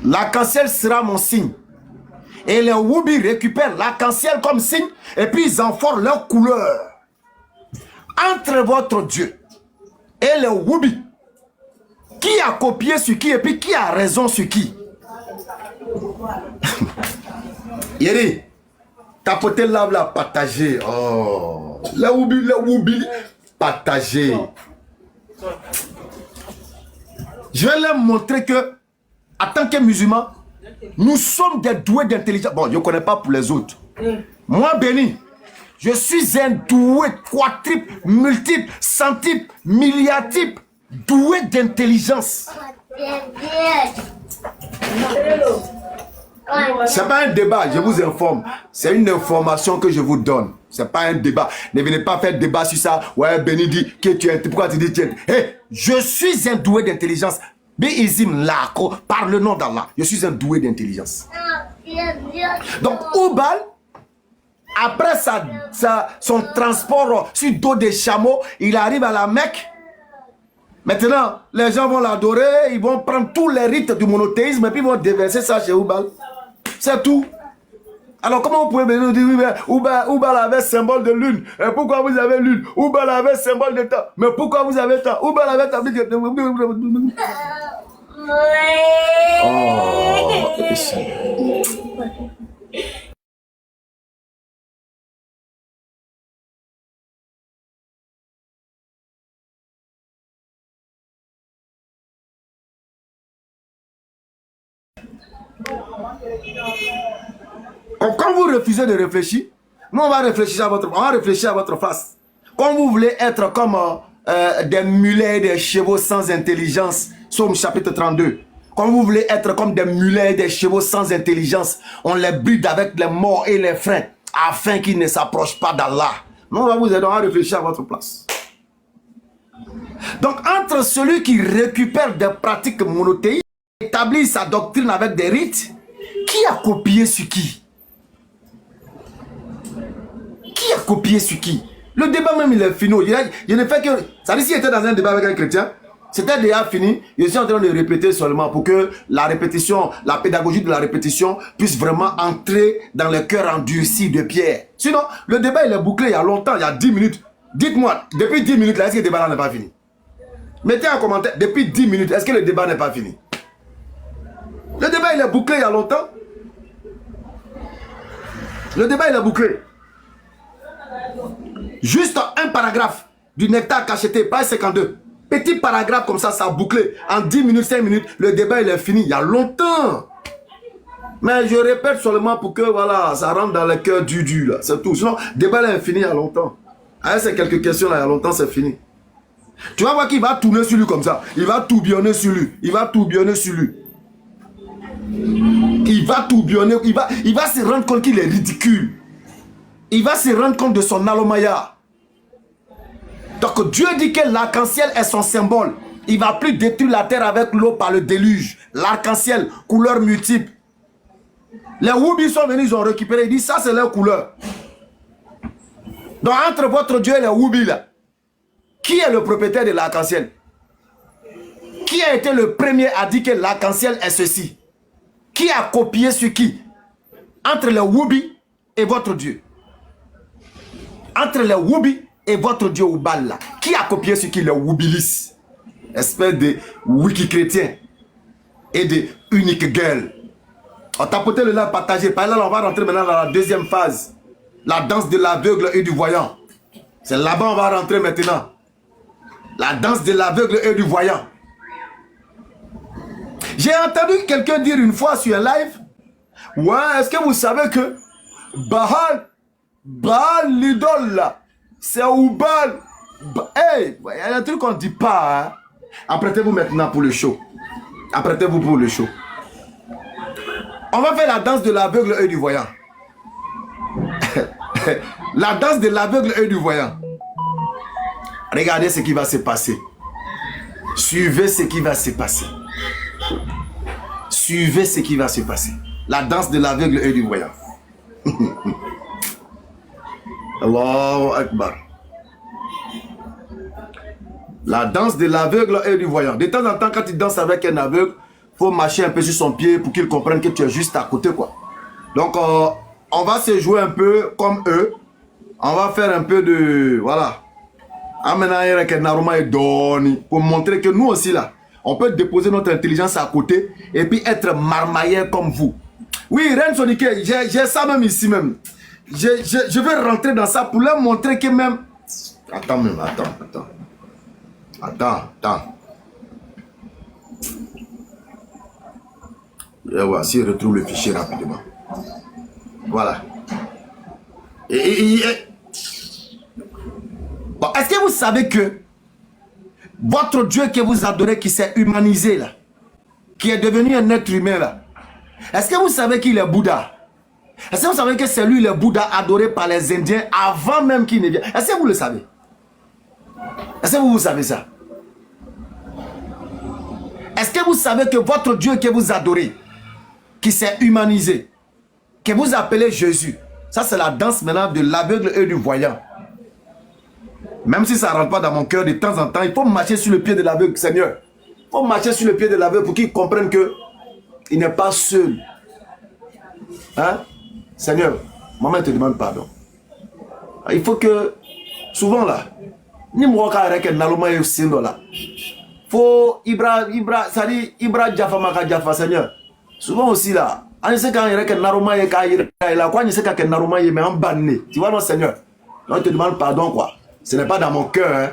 L'arc-en-ciel sera mon signe. Et les Woubi récupèrent l'arc-en-ciel comme signe et puis ils en font leur couleur. Entre votre Dieu et les Woubi, Qui a copié sur qui et puis qui a raison sur qui? Yeri, tapoter lave la partager. Oh, la oubi, partager. Je vais leur montrer que, en tant que musulmans, nous sommes des doués d'intelligence. Bon, je ne connais pas pour les autres. Moi, béni, je suis un doué quadruple, multiple, centuple, milliardiple, doué d'intelligence. C'est pas un débat, je vous informe. C'est une information que je vous donne. C'est pas un débat. Ne venez pas faire débat sur ça. Ouais, Béni dit que tu es. Pourquoi tu dis tu es? Hey, je suis un doué d'intelligence. Béizim Lako, par le nom d'Allah. Je suis un doué d'intelligence. Donc, Oubal, après son transport sur dos des chameaux, il arrive à la Mecque. Maintenant, les gens vont l'adorer, ils vont prendre tous les rites du monothéisme et puis ils vont déverser ça chez Oubal. C'est tout. Alors comment vous pouvez nous dire, oui, mais Oubal avait symbole de lune. Et pourquoi vous avez lune? Oubal avait symbole de temps. Mais pourquoi vous avez temps? Oubal avait temps. Quand vous refusez de réfléchir, nous on va réfléchir à votre face. Quand vous voulez être comme des mulets et des chevaux sans intelligence, Somme chapitre 32. Quand vous voulez être comme des mulets et des chevaux sans intelligence, on les bride avec les morts et les freins afin qu'ils ne s'approchent pas d'Allah. Nous on va vous aider à réfléchir à votre place. Donc entre celui qui récupère des pratiques monothéistes, établit sa doctrine avec des rites, qui a copié sur qui? Qui a copié sur qui? Le débat même il est fini. Je ne fais que... Ça dit, s'il était dans un débat avec un chrétien, c'était déjà fini. Je suis en train de répéter seulement pour que la répétition, la pédagogie de la répétition puisse vraiment entrer dans le cœur endurci de Pierre. Sinon, le débat il est bouclé il y a longtemps, il y a 10 minutes. Dites-moi, depuis 10 minutes, là, est-ce que le débat n'est pas fini? Mettez un commentaire, depuis 10 minutes, est-ce que le débat n'est pas fini? Le débat il est bouclé il y a longtemps. Le débat il est bouclé. Juste un paragraphe du Nectar Cacheté, page 52. Petit paragraphe comme ça, ça a bouclé. En 10 minutes, 5 minutes, le débat il est fini il y a longtemps. Mais je répète seulement pour que voilà, ça rentre dans le cœur du là. C'est tout. Sinon, le débat il est fini il y a longtemps. Avec ces quelques questions là, il y a longtemps, c'est fini. Tu vas voir qu'il va tourner sur lui comme ça. Il va tourbillonner sur lui. Il va tourbillonner sur lui. Il va tourbillonner. Il va se rendre compte qu'il est ridicule. Il va se rendre compte de son alomaya. Donc Dieu dit que l'arc-en-ciel est son symbole. Il ne va plus détruire la terre avec l'eau par le déluge. L'arc-en-ciel, couleurs multiples. Les Woubis sont venus, ils ont récupéré. Ils disent ça c'est leur couleur. Donc entre votre Dieu et les Woubis là, qui est le propriétaire de l'arc-en-ciel? Qui a été le premier à dire que l'arc-en-ciel est ceci? Qui a copié sur qui? Entre les Woubis et votre Dieu. Entre les Woubis et votre Dieu Oubal là. Qui a copié sur qui? Les Woubilis. Espèce de wiki chrétien. Et de unique gueule. On tapotait le live partagé. Par là, on va rentrer maintenant dans la deuxième phase. La danse de l'aveugle et du voyant. C'est là-bas on va rentrer maintenant. La danse de l'aveugle et du voyant. J'ai entendu quelqu'un dire une fois sur un live, ouais, est-ce que vous savez que Baal l'idole là, c'est Oubal. Hey, il y a un truc qu'on ne dit pas. Hein? Apprêtez-vous maintenant pour le show. Apprêtez-vous pour le show. On va faire la danse de l'aveugle et du voyant. La danse de l'aveugle et du voyant. Regardez ce qui va se passer. Suivez ce qui va se passer. Suivez ce qui va se passer. La danse de l'aveugle et du voyant. Allahu Akbar. La danse de l'aveugle et du voyant. De temps en temps, quand tu danses avec un aveugle, il faut marcher un peu sur son pied pour qu'il comprenne que tu es juste à côté, quoi. Donc, on va se jouer un peu comme eux. On va faire un peu de... Voilà. Pour montrer que nous aussi, là, On peut déposer notre intelligence à côté et puis être marmailleur comme vous. Oui, Reine Sonique, j'ai ça même ici même. Je vais rentrer dans ça pour leur montrer que même... Attends. Et voilà, si je retrouve le fichier rapidement. Voilà. Bon, est-ce que vous savez que votre Dieu que vous adorez, qui s'est humanisé là, qui est devenu un être humain là, est-ce que vous savez qu'il est Bouddha? Est-ce que vous savez que c'est lui le Bouddha adoré par les Indiens avant même qu'il ne vienne? Est-ce que vous le savez? Est-ce que vous savez ça? Est-ce que vous savez que votre Dieu que vous adorez, qui s'est humanisé, que vous appelez Jésus, ça c'est la danse maintenant de l'aveugle et du voyant. Même si ça ne rentre pas dans mon cœur, de temps en temps, il faut marcher sur le pied de l'aveugle, Seigneur. Il faut marcher sur le pied de l'aveugle pour qu'il comprenne qu'il n'est pas seul. Hein? Seigneur, maman te demande pardon. Il faut que, souvent là, ni moi avec un aloma et sindo là. Faut Ibra Jaffa Maka Jaffa, Seigneur. Souvent aussi là, on sait quand il y a un aroma et quand il y a quoi, on sait qu'un aroma est mais en banné. Tu vois, non, Seigneur. On te demande pardon, quoi. Ce n'est pas dans mon cœur, hein.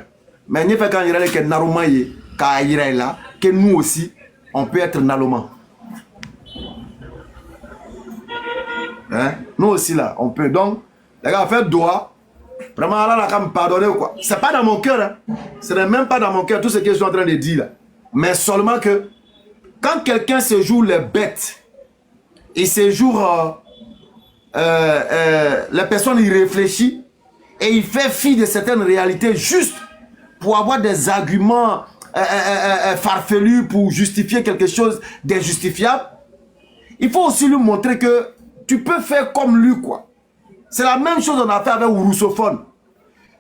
Mais il fait quand il y a un aroma et quand il y a là, que nous aussi, on peut être naloma. Hein? Nous aussi là, on peut. Donc, les gars, faites doigt. Vraiment, là, là, me pardonner ou quoi. C'est pas dans mon cœur, hein. Ce n'est même pas dans mon cœur tout ce que je suis en train de dire là. Mais seulement que quand quelqu'un se joue les bêtes, il se joue la personne y réfléchit et il fait fi de certaines réalités juste pour avoir des arguments farfelus pour justifier quelque chose d'injustifiable. Il faut aussi lui montrer que tu peux faire comme lui, quoi. C'est la même chose qu'on a fait avec Roussophone.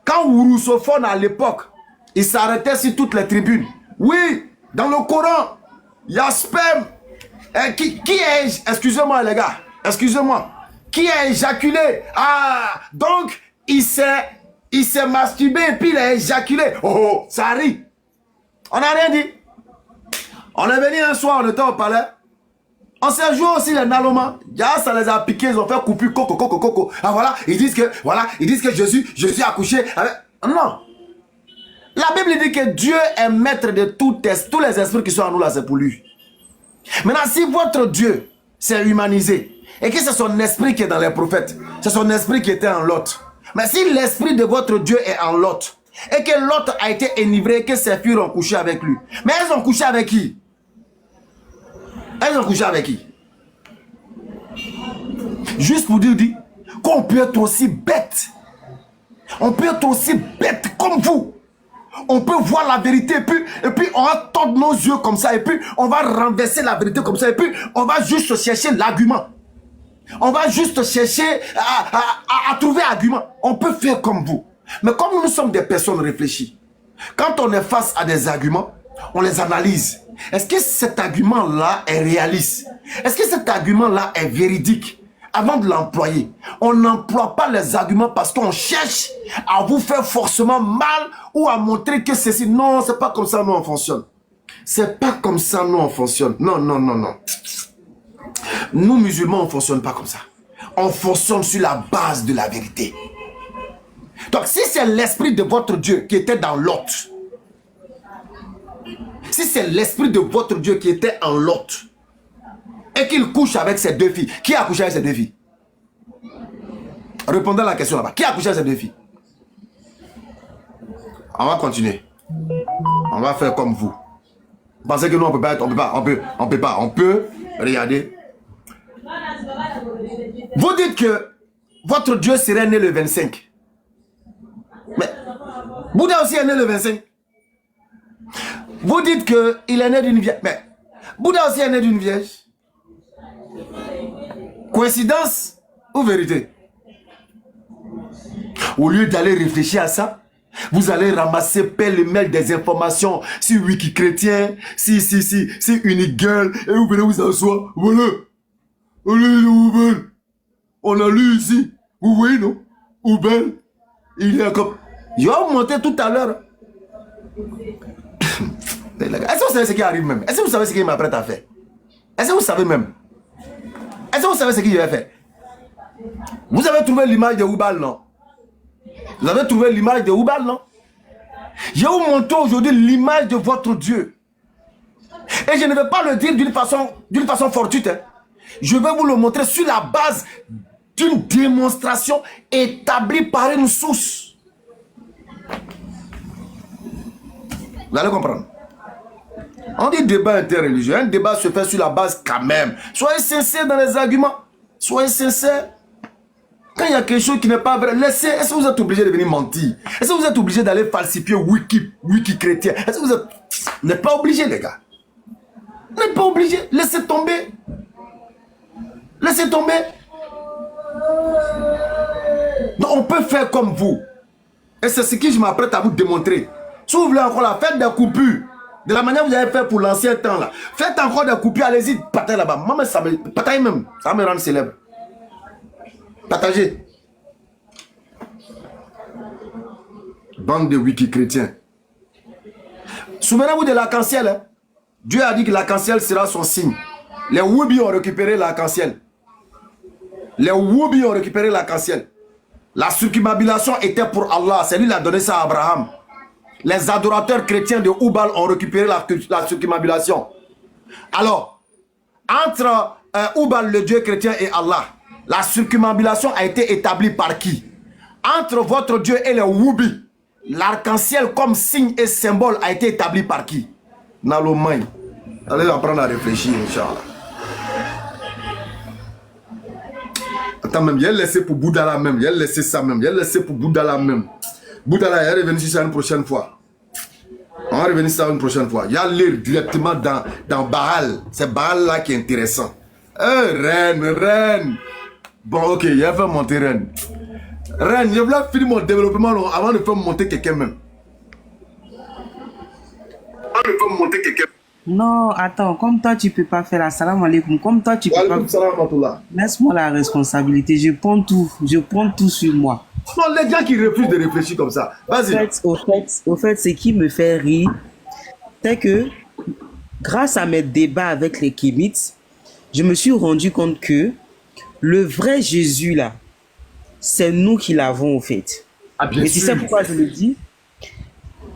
Quand Roussophone, à l'époque, il s'arrêtait sur toutes les tribunes. Oui, dans le Coran, il y a sperme. Qui est, excusez-moi les gars, excusez-moi, qui a éjaculé? Ah, donc, il s'est masturbé et puis il a éjaculé. Oh, ça arrive. On n'a rien dit. On est venu un soir, on était au palais. On s'est joué aussi les Naloma. Ça les a piqués, ils ont fait couper coco. Ah voilà, ils disent que Jésus a accouché avec... Non. La Bible dit que Dieu est maître de tous les esprits qui sont en nous là, c'est pour lui. Maintenant, si votre Dieu s'est humanisé et que c'est son esprit qui est dans les prophètes, c'est son esprit qui était en Lot. Mais si l'esprit de votre Dieu est en Lot et que Lot a été enivré et que ses filles ont couché avec lui, mais elles ont couché avec qui? Elles ont couché avec qui? Juste pour dire qu'on peut être aussi bête. On peut être aussi bête comme vous. On peut voir la vérité et puis on va tordre nos yeux comme ça et puis on va renverser la vérité comme ça et puis on va juste chercher l'argument. On va juste chercher à trouver argument. On peut faire comme vous. Mais comme nous sommes des personnes réfléchies, quand on est face à des arguments, on les analyse. Est-ce que cet argument-là est réaliste? Est-ce que cet argument-là est véridique? Avant de l'employer, on n'emploie pas les arguments parce qu'on cherche à vous faire forcément mal ou à montrer que ceci. Non, c'est pas comme ça nous on fonctionne. C'est pas comme ça nous on fonctionne. Non. Nous musulmans, on ne fonctionne pas comme ça. On fonctionne sur la base de la vérité. Donc si c'est l'esprit de votre Dieu qui était dans Lot, si c'est l'esprit de votre Dieu qui était en Lot, et qu'il couche avec ses deux filles, qui a couché avec ses deux filles? Répondez à la question là-bas. Qui a couché avec ses deux filles? On va continuer. On va faire comme vous. Vous pensez que nous on peut pas être, on peut, regardez. Vous dites que votre Dieu serait né le 25. Mais Bouddha aussi est né le 25. Vous dites qu'il est né d'une vierge. Mais Bouddha aussi est né d'une vierge. Coïncidence ou vérité? Au lieu d'aller réfléchir à ça, vous allez ramasser pêle-mêle des informations sur Wikicrétien, si Unigirl, et vous venez vous asseoir. Voilà. On a lu ici. Vous voyez, non? Oubel, il est comme... Je vais vous montrer tout à l'heure. Est-ce que vous savez ce qui arrive même? Est-ce que vous savez ce qu'il m'apprête à faire? Est-ce que vous savez même? Est-ce que vous savez ce qu'il va faire? Vous avez trouvé l'image de Oubal, non? Vous avez trouvé l'image de Oubal, non? Je vais vous montrer aujourd'hui l'image de votre Dieu. Et je ne vais pas le dire d'une façon fortuite. Hein. Je vais vous le montrer sur la base d'une démonstration établie par une source. Vous allez comprendre. On dit débat interreligieux. Un débat se fait sur la base quand même. Soyez sincères dans les arguments. Soyez sincères. Quand il y a quelque chose qui n'est pas vrai, laissez. Est-ce que vous êtes obligé de venir mentir? Est-ce que vous êtes obligé d'aller falsifier Wiki chrétien? Est-ce que vous êtes... Vous n'êtes pas obligé, les gars. Vous n'êtes pas obligé. Laissez tomber. Laissez tomber. Donc on peut faire comme vous. Et c'est ce que je m'apprête à vous démontrer. Si vous voulez encore la faites des coupures. De la manière que vous avez fait pour l'ancien temps là. Faites encore des coupures, allez-y, partagez là-bas. Moi, ça me... Partagez même. Ça me rend célèbre. Partagez. Bande de wiki chrétiens. Souvenez-vous de l'arc-en-ciel. Hein? Dieu a dit que l'arc-en-ciel sera son signe. Les Woubi ont récupéré l'arc-en-ciel. Les Woubi ont récupéré l'arc-en-ciel. La circumambulation était pour Allah. C'est lui qui a donné ça à Abraham. Les adorateurs chrétiens de Oubal ont récupéré la circumambulation. Alors, entre Oubal, le Dieu chrétien, et Allah, la circumambulation a été établie par qui? Entre votre Dieu et les Woubi, l'arc-en-ciel comme signe et symbole a été établi par qui? Nalomai. Allez apprendre à réfléchir, Inch'Allah. Attends, même, il a laissé pour Bouddha là même, il a laissé ça même, il a laissé pour Bouddha là même. Bouddha là, il est revenu sur ça une prochaine fois. On va revenir sur ça une prochaine fois. Il y a l'air directement dans Baal. C'est Baal là qui est intéressant. Reine. Bon, ok, il a fait monter Reine. Reine, je voulais finir mon développement avant de faire monter quelqu'un même. Avant de faire monter quelqu'un. Non, attends, comme toi tu peux pas faire la salam alaikum, comme toi tu peux pas... Laisse-moi la responsabilité, je prends tout sur moi. Non, les gens qui refusent de réfléchir comme ça, vas-y. Au fait, ce qui me fait rire, c'est que grâce à mes débats avec les Kémites, je me suis rendu compte que le vrai Jésus là, c'est nous qui l'avons au fait. Ah, bien et sûr. tu sais pourquoi je le dis?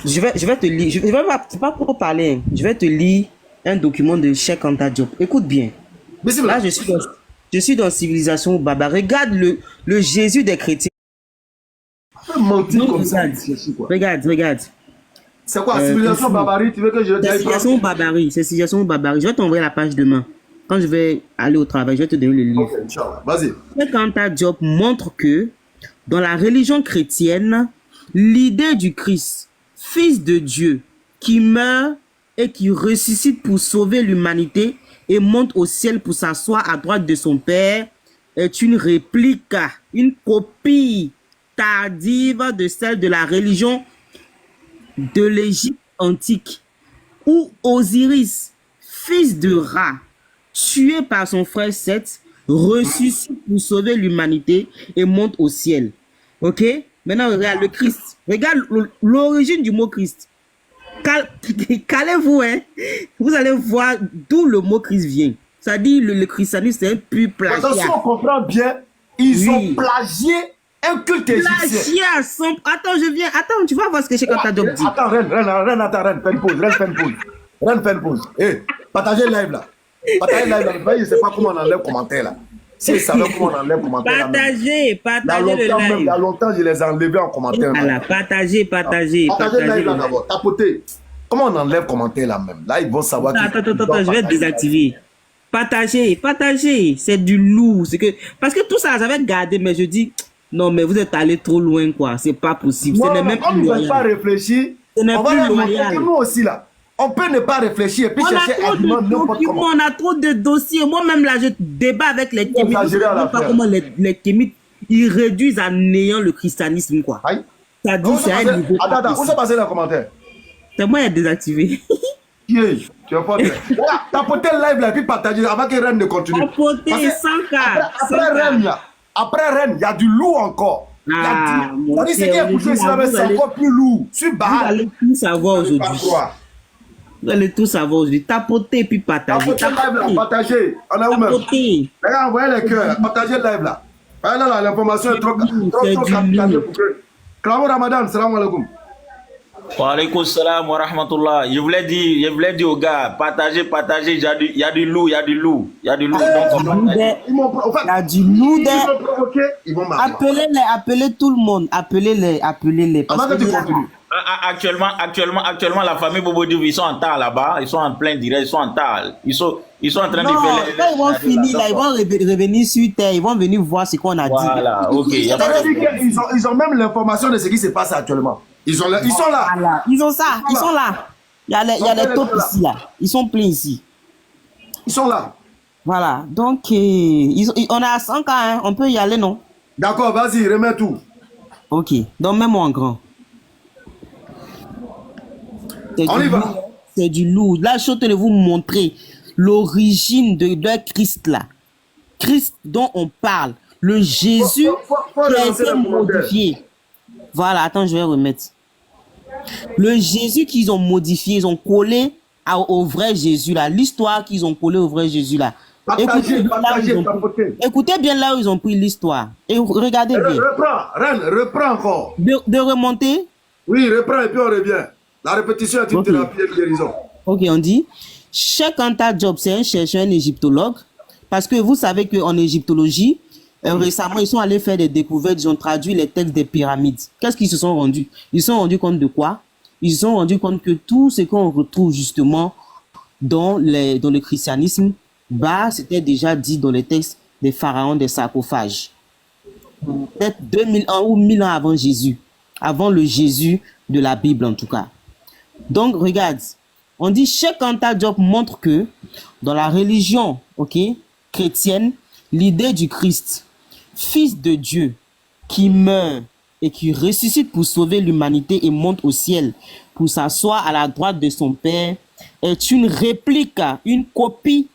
Je vais te lire, je vais pas trop parler, hein. Je vais te lire un document de Cheikh Anta Diop. Écoute bien. Là, je suis dans Civilisation Baba. Regarde le Jésus des chrétiens. Mentir comme ça. Regarde. C'est quoi, Civilisation Barbarie? Tu veux que je c'est Civilisation Barbarie. C'est Civilisation Barbarie. Je vais t'envoyer la page demain. Quand je vais aller au travail, je vais te donner le livre. Ok, Inch'Allah. Vas-y. Cheikh Anta Diop montre que dans la religion chrétienne, l'idée du Christ, fils de Dieu, qui meurt et qui ressuscite pour sauver l'humanité et monte au ciel pour s'asseoir à droite de son Père, est une réplique, une copie tardive de celle de la religion de l'Égypte antique, où Osiris, fils de Ra, tué par son frère Seth, ressuscite pour sauver l'humanité et monte au ciel. Ok? Maintenant, regarde le Christ. Regarde l'origine du mot Christ. Calez-vous, hein? Vous allez voir d'où le mot Christ vient. Ça dit le christianisme, c'est un pur plagiat. Attention, on comprend bien. Ils ont plagié un culte égyptien. Attends, je viens. Attends, tu vas voir ce que Cheikh Anta Diop dit. Attends, Reine, fais une pause. Eh, partagez le live là. Partagez le live là. Je ne sais pas comment on enlève commentaire là. Si vous savez comment on enlève commentaire là. Partagez le live. Il y a longtemps, je les ai enlevés en commentaire. Voilà, partagez. Partagez le live là d'abord. Tapotez. Comment on enlève commentaire là même? Là, ils vont savoir. Attends, je vais désactiver. Partagez. C'est du lourd. Parce que tout ça, j'avais gardé, mais je dis, non, mais vous êtes allé trop loin, quoi. C'est pas possible. Non, ce n'est même comme plus ils ne pas réfléchir, ce n'est plus loyal. Nous aussi là. On peut ne pas réfléchir et puis chercher argument n'importe comment. On a trop de dossiers. Moi-même, là, je débat avec les Kémites. Je ne sais pas comment les Kémites, ils réduisent à néant le christianisme, quoi. Aïe. Ça dit, c'est un niveau. Attends, où s'est passé dans les commentaires? C'est moi qui ai désactivé. Tu vas pas dire. Tapotez le live là et puis partagez avant que Reine ne continue. Tapoter, 100K. Après Reine, il y a du lourd encore. C'est-à-dire ce qui est couché ici là, c'est encore plus lourd. Vous allez tout savoir aujourd'hui. Vous allez tous savoir aujourd'hui. Tapoter puis partager. Tapotez le live là, partagez. On a où même? Tapoter. Les gars, envoyez les cœurs, partagez le live là. Ah, là, l'information est trop capitale pour que. Clamo Ramadan, salam alaikum. Wa alaikum salam wa rahmatullah. Je voulais dire aux gars, partagez, il y a du loup. Ils m'ont Il y a du loup. Ils m'ont provoqué, ils vont marcher. Appelez tout le monde. Appelez-les. Avant que tu continues. Actuellement, la famille Bobo Diouf, ils sont en tas là-bas, ils sont en plein direct, ils sont en tas. Ils sont en train de Non, faire quand ils vont finir là, ils vont revenir sur terre, ils vont venir voir ce qu'on a dit. Voilà, ok. Ils ont même l'information de ce qui se passe actuellement. Ils sont là. Voilà. Ils ont ça, ils sont là. Il y a les taupes ici, là. Ils sont pleins ici. Ils sont là. Voilà, donc on a 100 cas, hein. On peut y aller, non? D'accord, vas-y, remets tout. Ok, donc mets-moi en grand. On y va. C'est du lourd. Là, je suis en train de vous montrer l'origine de Christ là. Christ dont on parle. Le Jésus qui a été modifié. Voilà, attends, je vais remettre. Le Jésus qu'ils ont modifié, ils ont collé au vrai Jésus là. L'histoire qu'ils ont collé au vrai Jésus là. Écoutez bien là où ils ont pris l'histoire. Et regardez bien. Reprends encore. De remonter. Oui, reprends et puis on revient. La répétition est une thérapie et une guérison. Ok, on dit, Cheikh Anta Diop, c'est un chercheur, un égyptologue, parce que vous savez qu'en égyptologie, récemment, ils sont allés faire des découvertes, ils ont traduit les textes des pyramides. Qu'est-ce qu'ils se sont rendus? Ils se sont rendus compte de quoi? Ils se sont rendus compte que tout ce qu'on retrouve justement dans le christianisme, c'était déjà dit dans les textes des pharaons des sarcophages. Peut-être 2000 ans ou 1000 ans avant Jésus, avant le Jésus de la Bible en tout cas. Donc, regarde, on dit Cheikh Anta Diop montre que dans la religion chrétienne, l'idée du Christ, fils de Dieu, qui meurt et qui ressuscite pour sauver l'humanité et monte au ciel pour s'asseoir à la droite de son Père, est une réplique, une copie,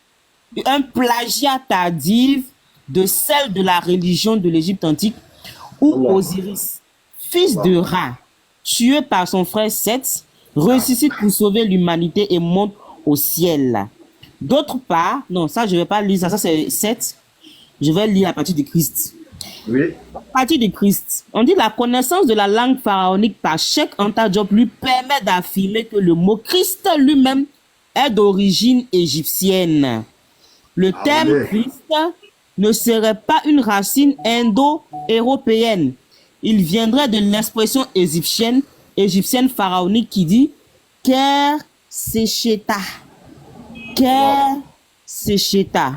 un plagiat tardif de celle de la religion de l'Égypte antique où Osiris, fils de Ra, tué par son frère Seth, ressuscite pour sauver l'humanité et monte au ciel. D'autre part, non, ça je ne vais pas lire, ça c'est Seth. Je vais lire à partir de Christ. Oui. À partir de Christ, on dit la connaissance de la langue pharaonique par Cheikh Anta Diop lui permet d'affirmer que le mot Christ lui-même est d'origine égyptienne. Le terme Christ ne serait pas une racine indo-européenne. Il viendrait de l'expression égyptienne pharaonique qui dit Ker Secheta. Ker Secheta.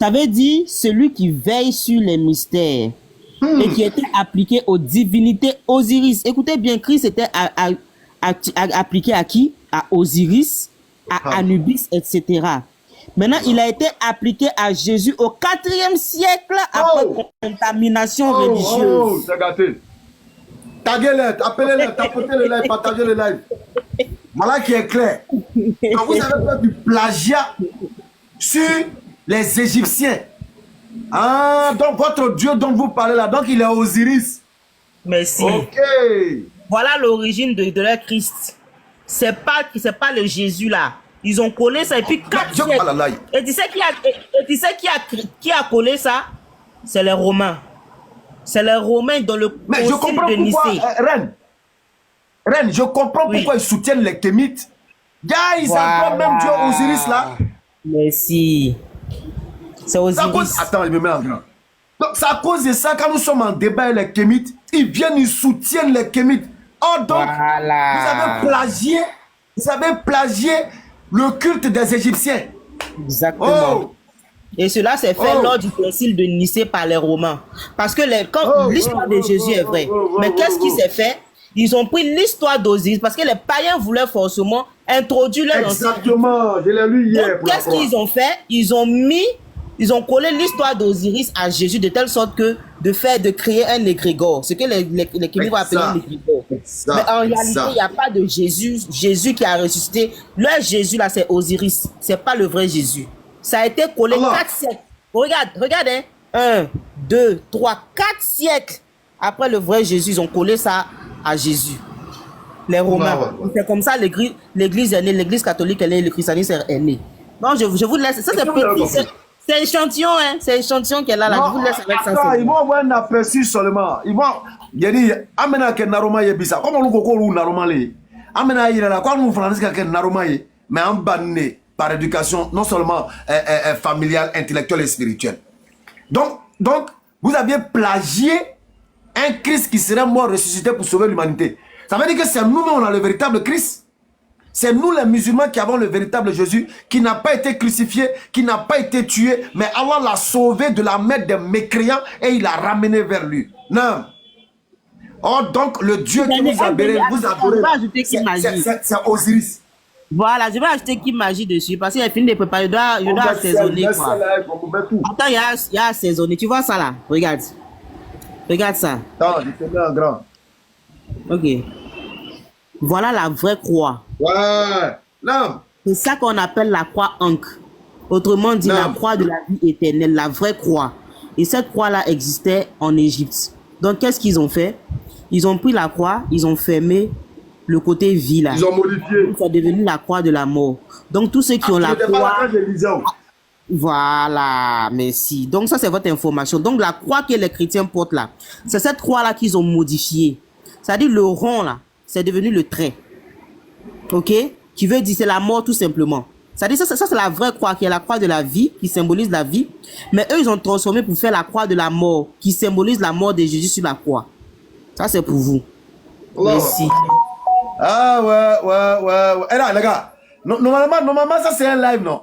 Ça veut dire celui qui veille sur les mystères et qui était appliqué aux divinités Osiris. Écoutez bien, Christ était appliqué à qui? À Osiris, à Anubis, etc. Maintenant, il a été appliqué à Jésus au 4e siècle après contamination religieuse. C'est gâté. Taguez-les, appelez-les, tapotez le live, partagez le live. Voilà qui est clair. Quand vous avez fait du plagiat sur les Égyptiens. Ah, donc votre Dieu dont vous parlez là, donc il est Osiris. Merci. Ok. Voilà l'origine de leur Christ. C'est pas le Jésus là. Ils ont collé ça et puis 4 siècles. Et tu sais qui a collé ça? C'est les Romains. C'est les Romains dans le Mais je comprends de pourquoi, Nicée. Reine, je comprends pourquoi ils soutiennent les Kémites. Gars, ils adorent même Dieu Osiris là. Merci. C'est Osiris. Attends, il me met en grand. Donc c'est à cause de ça, quand nous sommes en débat avec les Kémites, ils viennent, ils soutiennent les Kémites. Oh donc, vous avez plagié le culte des Égyptiens. Exactement. Oh. Et cela s'est fait lors du concile de Nicée par les Romains. Parce que l'histoire de Jésus est vraie. Mais qu'est-ce qui s'est fait? Ils ont pris l'histoire d'Osiris parce que les païens voulaient forcément introduire leur Exactement, je l'ai lu hier. Qu'est-ce qu'ils ont fait? Ils ont collé l'histoire d'Osiris à Jésus de telle sorte que de créer un égrégore. Ce que les Kémites vont appeler un égrégore. Mais en réalité, il n'y a pas de Jésus qui a ressuscité. Le Jésus là, c'est Osiris. C'est pas le vrai Jésus. Ça a été collé 4 siècles. Regarde, hein. 1, 2, 3, 4 siècles après le vrai Jésus, ils ont collé ça à Jésus. les Romains. Ouais. C'est comme ça l'Église est née, l'Église catholique est née, le christianisme est né. Non, je vous laisse. Ça, c'est petit. C'est échantillon, hein. C'est échantillon qu'elle a là. Je vous laisse avec ça. Attends, ils vont avoir un aperçu seulement. Ils vont. Il y a dit, amena ke naroma ye bisa. Comment nous koko ou naroma le? Amena yira la. Quoi nous français ke naroma ye? Mais en banné par éducation, non seulement familiale, intellectuelle et spirituelle. Donc, vous aviez plagié un Christ qui serait mort ressuscité pour sauver l'humanité. Ça veut dire que c'est nous, on a le véritable Christ. C'est nous les musulmans qui avons le véritable Jésus, qui n'a pas été crucifié, qui n'a pas été tué, mais Allah l'a sauvé de la main des mécréants et il l'a ramené vers lui. Non. Oh, donc le Dieu qui vous adorez, c'est Osiris. Voilà, je vais ajouter qui magie dessus parce qu'il a fini de préparer. Je dois assaisonner. Attends, il y a assaisonné. Tu vois ça là? Regarde. Regarde ça. Attends, je te mets en grand. Ok. Voilà la vraie croix. Ouais. Non. C'est ça qu'on appelle la croix ankh. Autrement dit, la croix de la vie éternelle, la vraie croix. Et cette croix-là existait en Égypte. Donc, qu'est-ce qu'ils ont fait? Ils ont pris la croix, ils ont fermé le côté vie là. Ils ont modifié. C'est devenu la croix de la mort. Donc, tous ceux qui ont la croix... Voilà, merci. Donc, ça, c'est votre information. Donc, la croix que les chrétiens portent là, c'est cette croix-là qu'ils ont modifiée. C'est-à-dire le rond là, c'est devenu le trait. Ok? Qui veut dire c'est la mort tout simplement. C'est-à-dire ça c'est la vraie croix qui est la croix de la vie, qui symbolise la vie. Mais eux, ils ont transformé pour faire la croix de la mort, qui symbolise la mort de Jésus sur la croix. Ça, c'est pour vous. Oh. Merci. Ah ouais. Et là, les gars, normalement, ça c'est un live, non?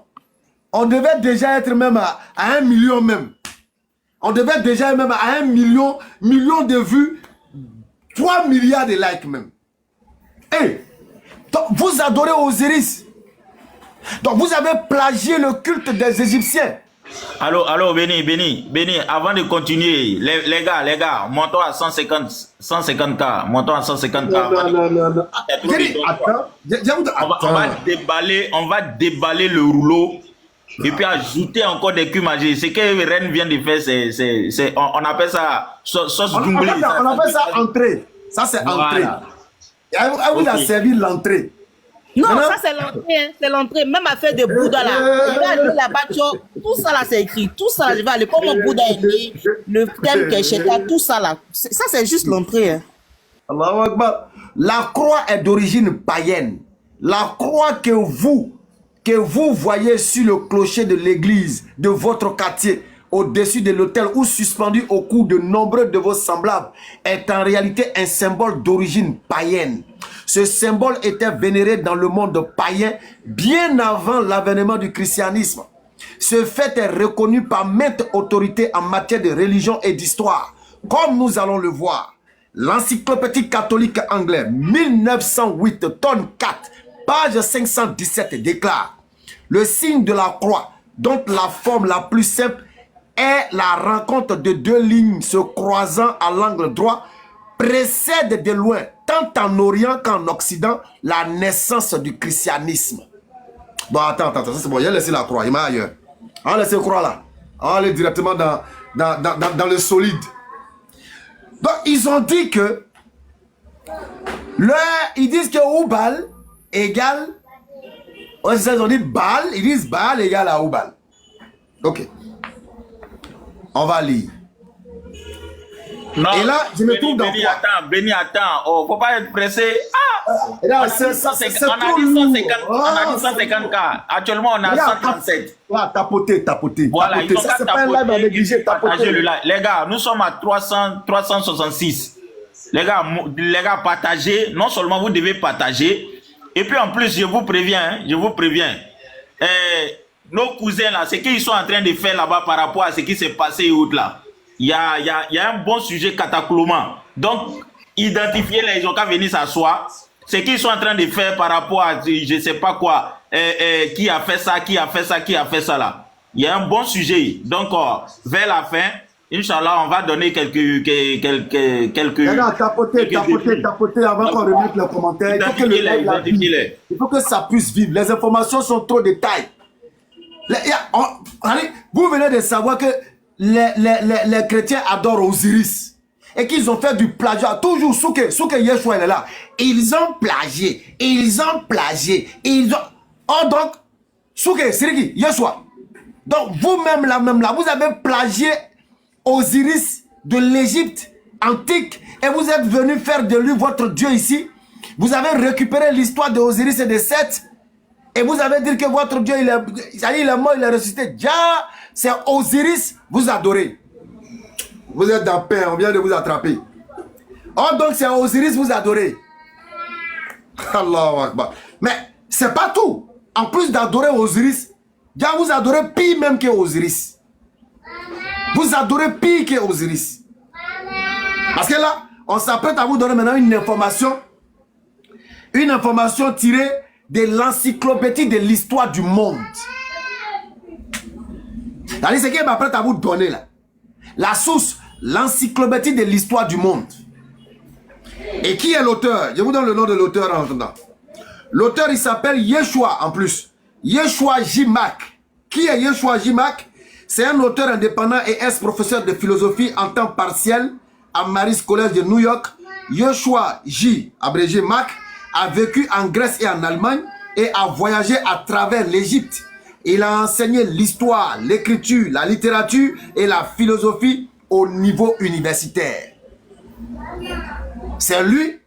On devait déjà être même à 1 million même. On devait déjà être même à 1 million de vues, 3 milliards de likes même. Hey, vous adorez Osiris. Donc vous avez plagié le culte des Égyptiens. Allô, Béni, avant de continuer, les gars, montons à 150K, montons à 150K. Non. On va déballer le rouleau et puis ajouter encore des culs magiques. Ce que Ren vient de faire, on appelle ça sauce doublée. On appelle ça entrée. Ça c'est entrée. Elle vous a servi l'entrée. Non, ça c'est l'entrée, hein. C'est l'entrée. Même à faire des Bouddhas là. Je vais aller là-bas, tout ça là c'est écrit. Tout ça là, je vais aller. Comment Bouddha est né, le thème Kesheta, tout ça là. Ça c'est juste l'entrée. Hein. Allahu Akbar. La croix est d'origine païenne. La croix que vous voyez sur le clocher de l'église de votre quartier, au-dessus de l'autel ou suspendu au cou de nombreux de vos semblables, est en réalité un symbole d'origine païenne. Ce symbole était vénéré dans le monde païen bien avant l'avènement du christianisme. Ce fait est reconnu par maintes autorités en matière de religion et d'histoire. Comme nous allons le voir, l'encyclopédie catholique anglaise 1908 tonne 4, page 517 déclare: le signe de la croix, dont la forme la plus simple est la rencontre de deux lignes se croisant à l'angle droit, précède de loin, tant en Orient qu'en Occident, la naissance du christianisme. Bon, attends, ça c'est bon, il a laissé la croix, il m'a ailleurs. On va laisser la croix là. On va aller directement dans le solide. Donc, ils ont dit que ils disent que Oubal égale, ils ont dit Baal, ils disent Baal égale à Oubal. Ok. On va lire. Non, et là, je me trouve dans quoi? Béni, attends. Oh, faut pas être pressé. On a dit 150K. Actuellement, on a 137. Là, tapoter. Voilà, tapoter. Ça, c'est pas un live à négliger. Tapoter. Les gars, nous sommes à 366. Les gars, partagez. Non seulement vous devez partager. Et puis en plus, je vous préviens. Nos cousins là, ce qu'ils sont en train de faire là-bas par rapport à ce qui s'est passé autre là. Il y a un bon sujet cataclomant. Donc, identifier les gens qui venir s'asseoir. Ce qu'ils sont en train de faire par rapport à je ne sais pas quoi. Qui a fait ça là. Il y a un bon sujet. Donc, vers la fin, Inch'Allah, on va donner quelques tapoter avant qu'on remette les commentaires. Il faut que ça puisse vivre. Les informations sont trop détaillées. Vous venez de savoir que les chrétiens adorent Osiris. et qu'ils ont fait du plagiat. Toujours, Souke Yeshua, elle est là. Ils ont plagié. Ils ont plagié. Ils ont... Oh, donc, Souke, Siriki, Yeshua. Donc, vous-même là, vous avez plagié Osiris de l'Égypte antique et vous êtes venu faire de lui votre Dieu ici. Vous avez récupéré l'histoire de Osiris et de Seth et vous avez dit que votre Dieu, il est mort, il est ressuscité. Déjà, c'est Osiris, vous adorez. Vous êtes dans paix, on vient de vous attraper. Oh, donc c'est Osiris, vous adorez. Allahu Akbar. Mais c'est pas tout. En plus d'adorer Osiris, déjà vous adorez pire même que Osiris. Vous adorez pire que Osiris. Parce que là, on s'apprête à vous donner maintenant une information tirée de l'encyclopédie de l'histoire du monde. C'est ce qu'il m'apprête à vous donner là. La source, l'encyclopédie de l'histoire du monde. Et qui est l'auteur? Je vous donne le nom de l'auteur en attendant. L'auteur, il s'appelle Yeshua en plus. Yeshua J. Mack. Qui est Yeshua J. Mack? C'est un auteur indépendant et ex-professeur de philosophie en temps partiel à Marist College de New York. Yeshua J. abrégé Mack a vécu en Grèce et en Allemagne et a voyagé à travers l'Égypte. Il a enseigné l'histoire, l'écriture, la littérature et la philosophie au niveau universitaire. C'est lui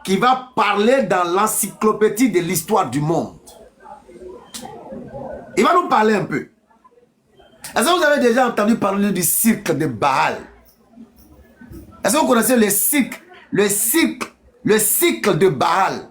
qui va parler dans l'encyclopédie de l'histoire du monde. Il va nous parler un peu. Est-ce que vous avez déjà entendu parler du cycle de Baal? Est-ce que vous connaissez le cycle de Baal?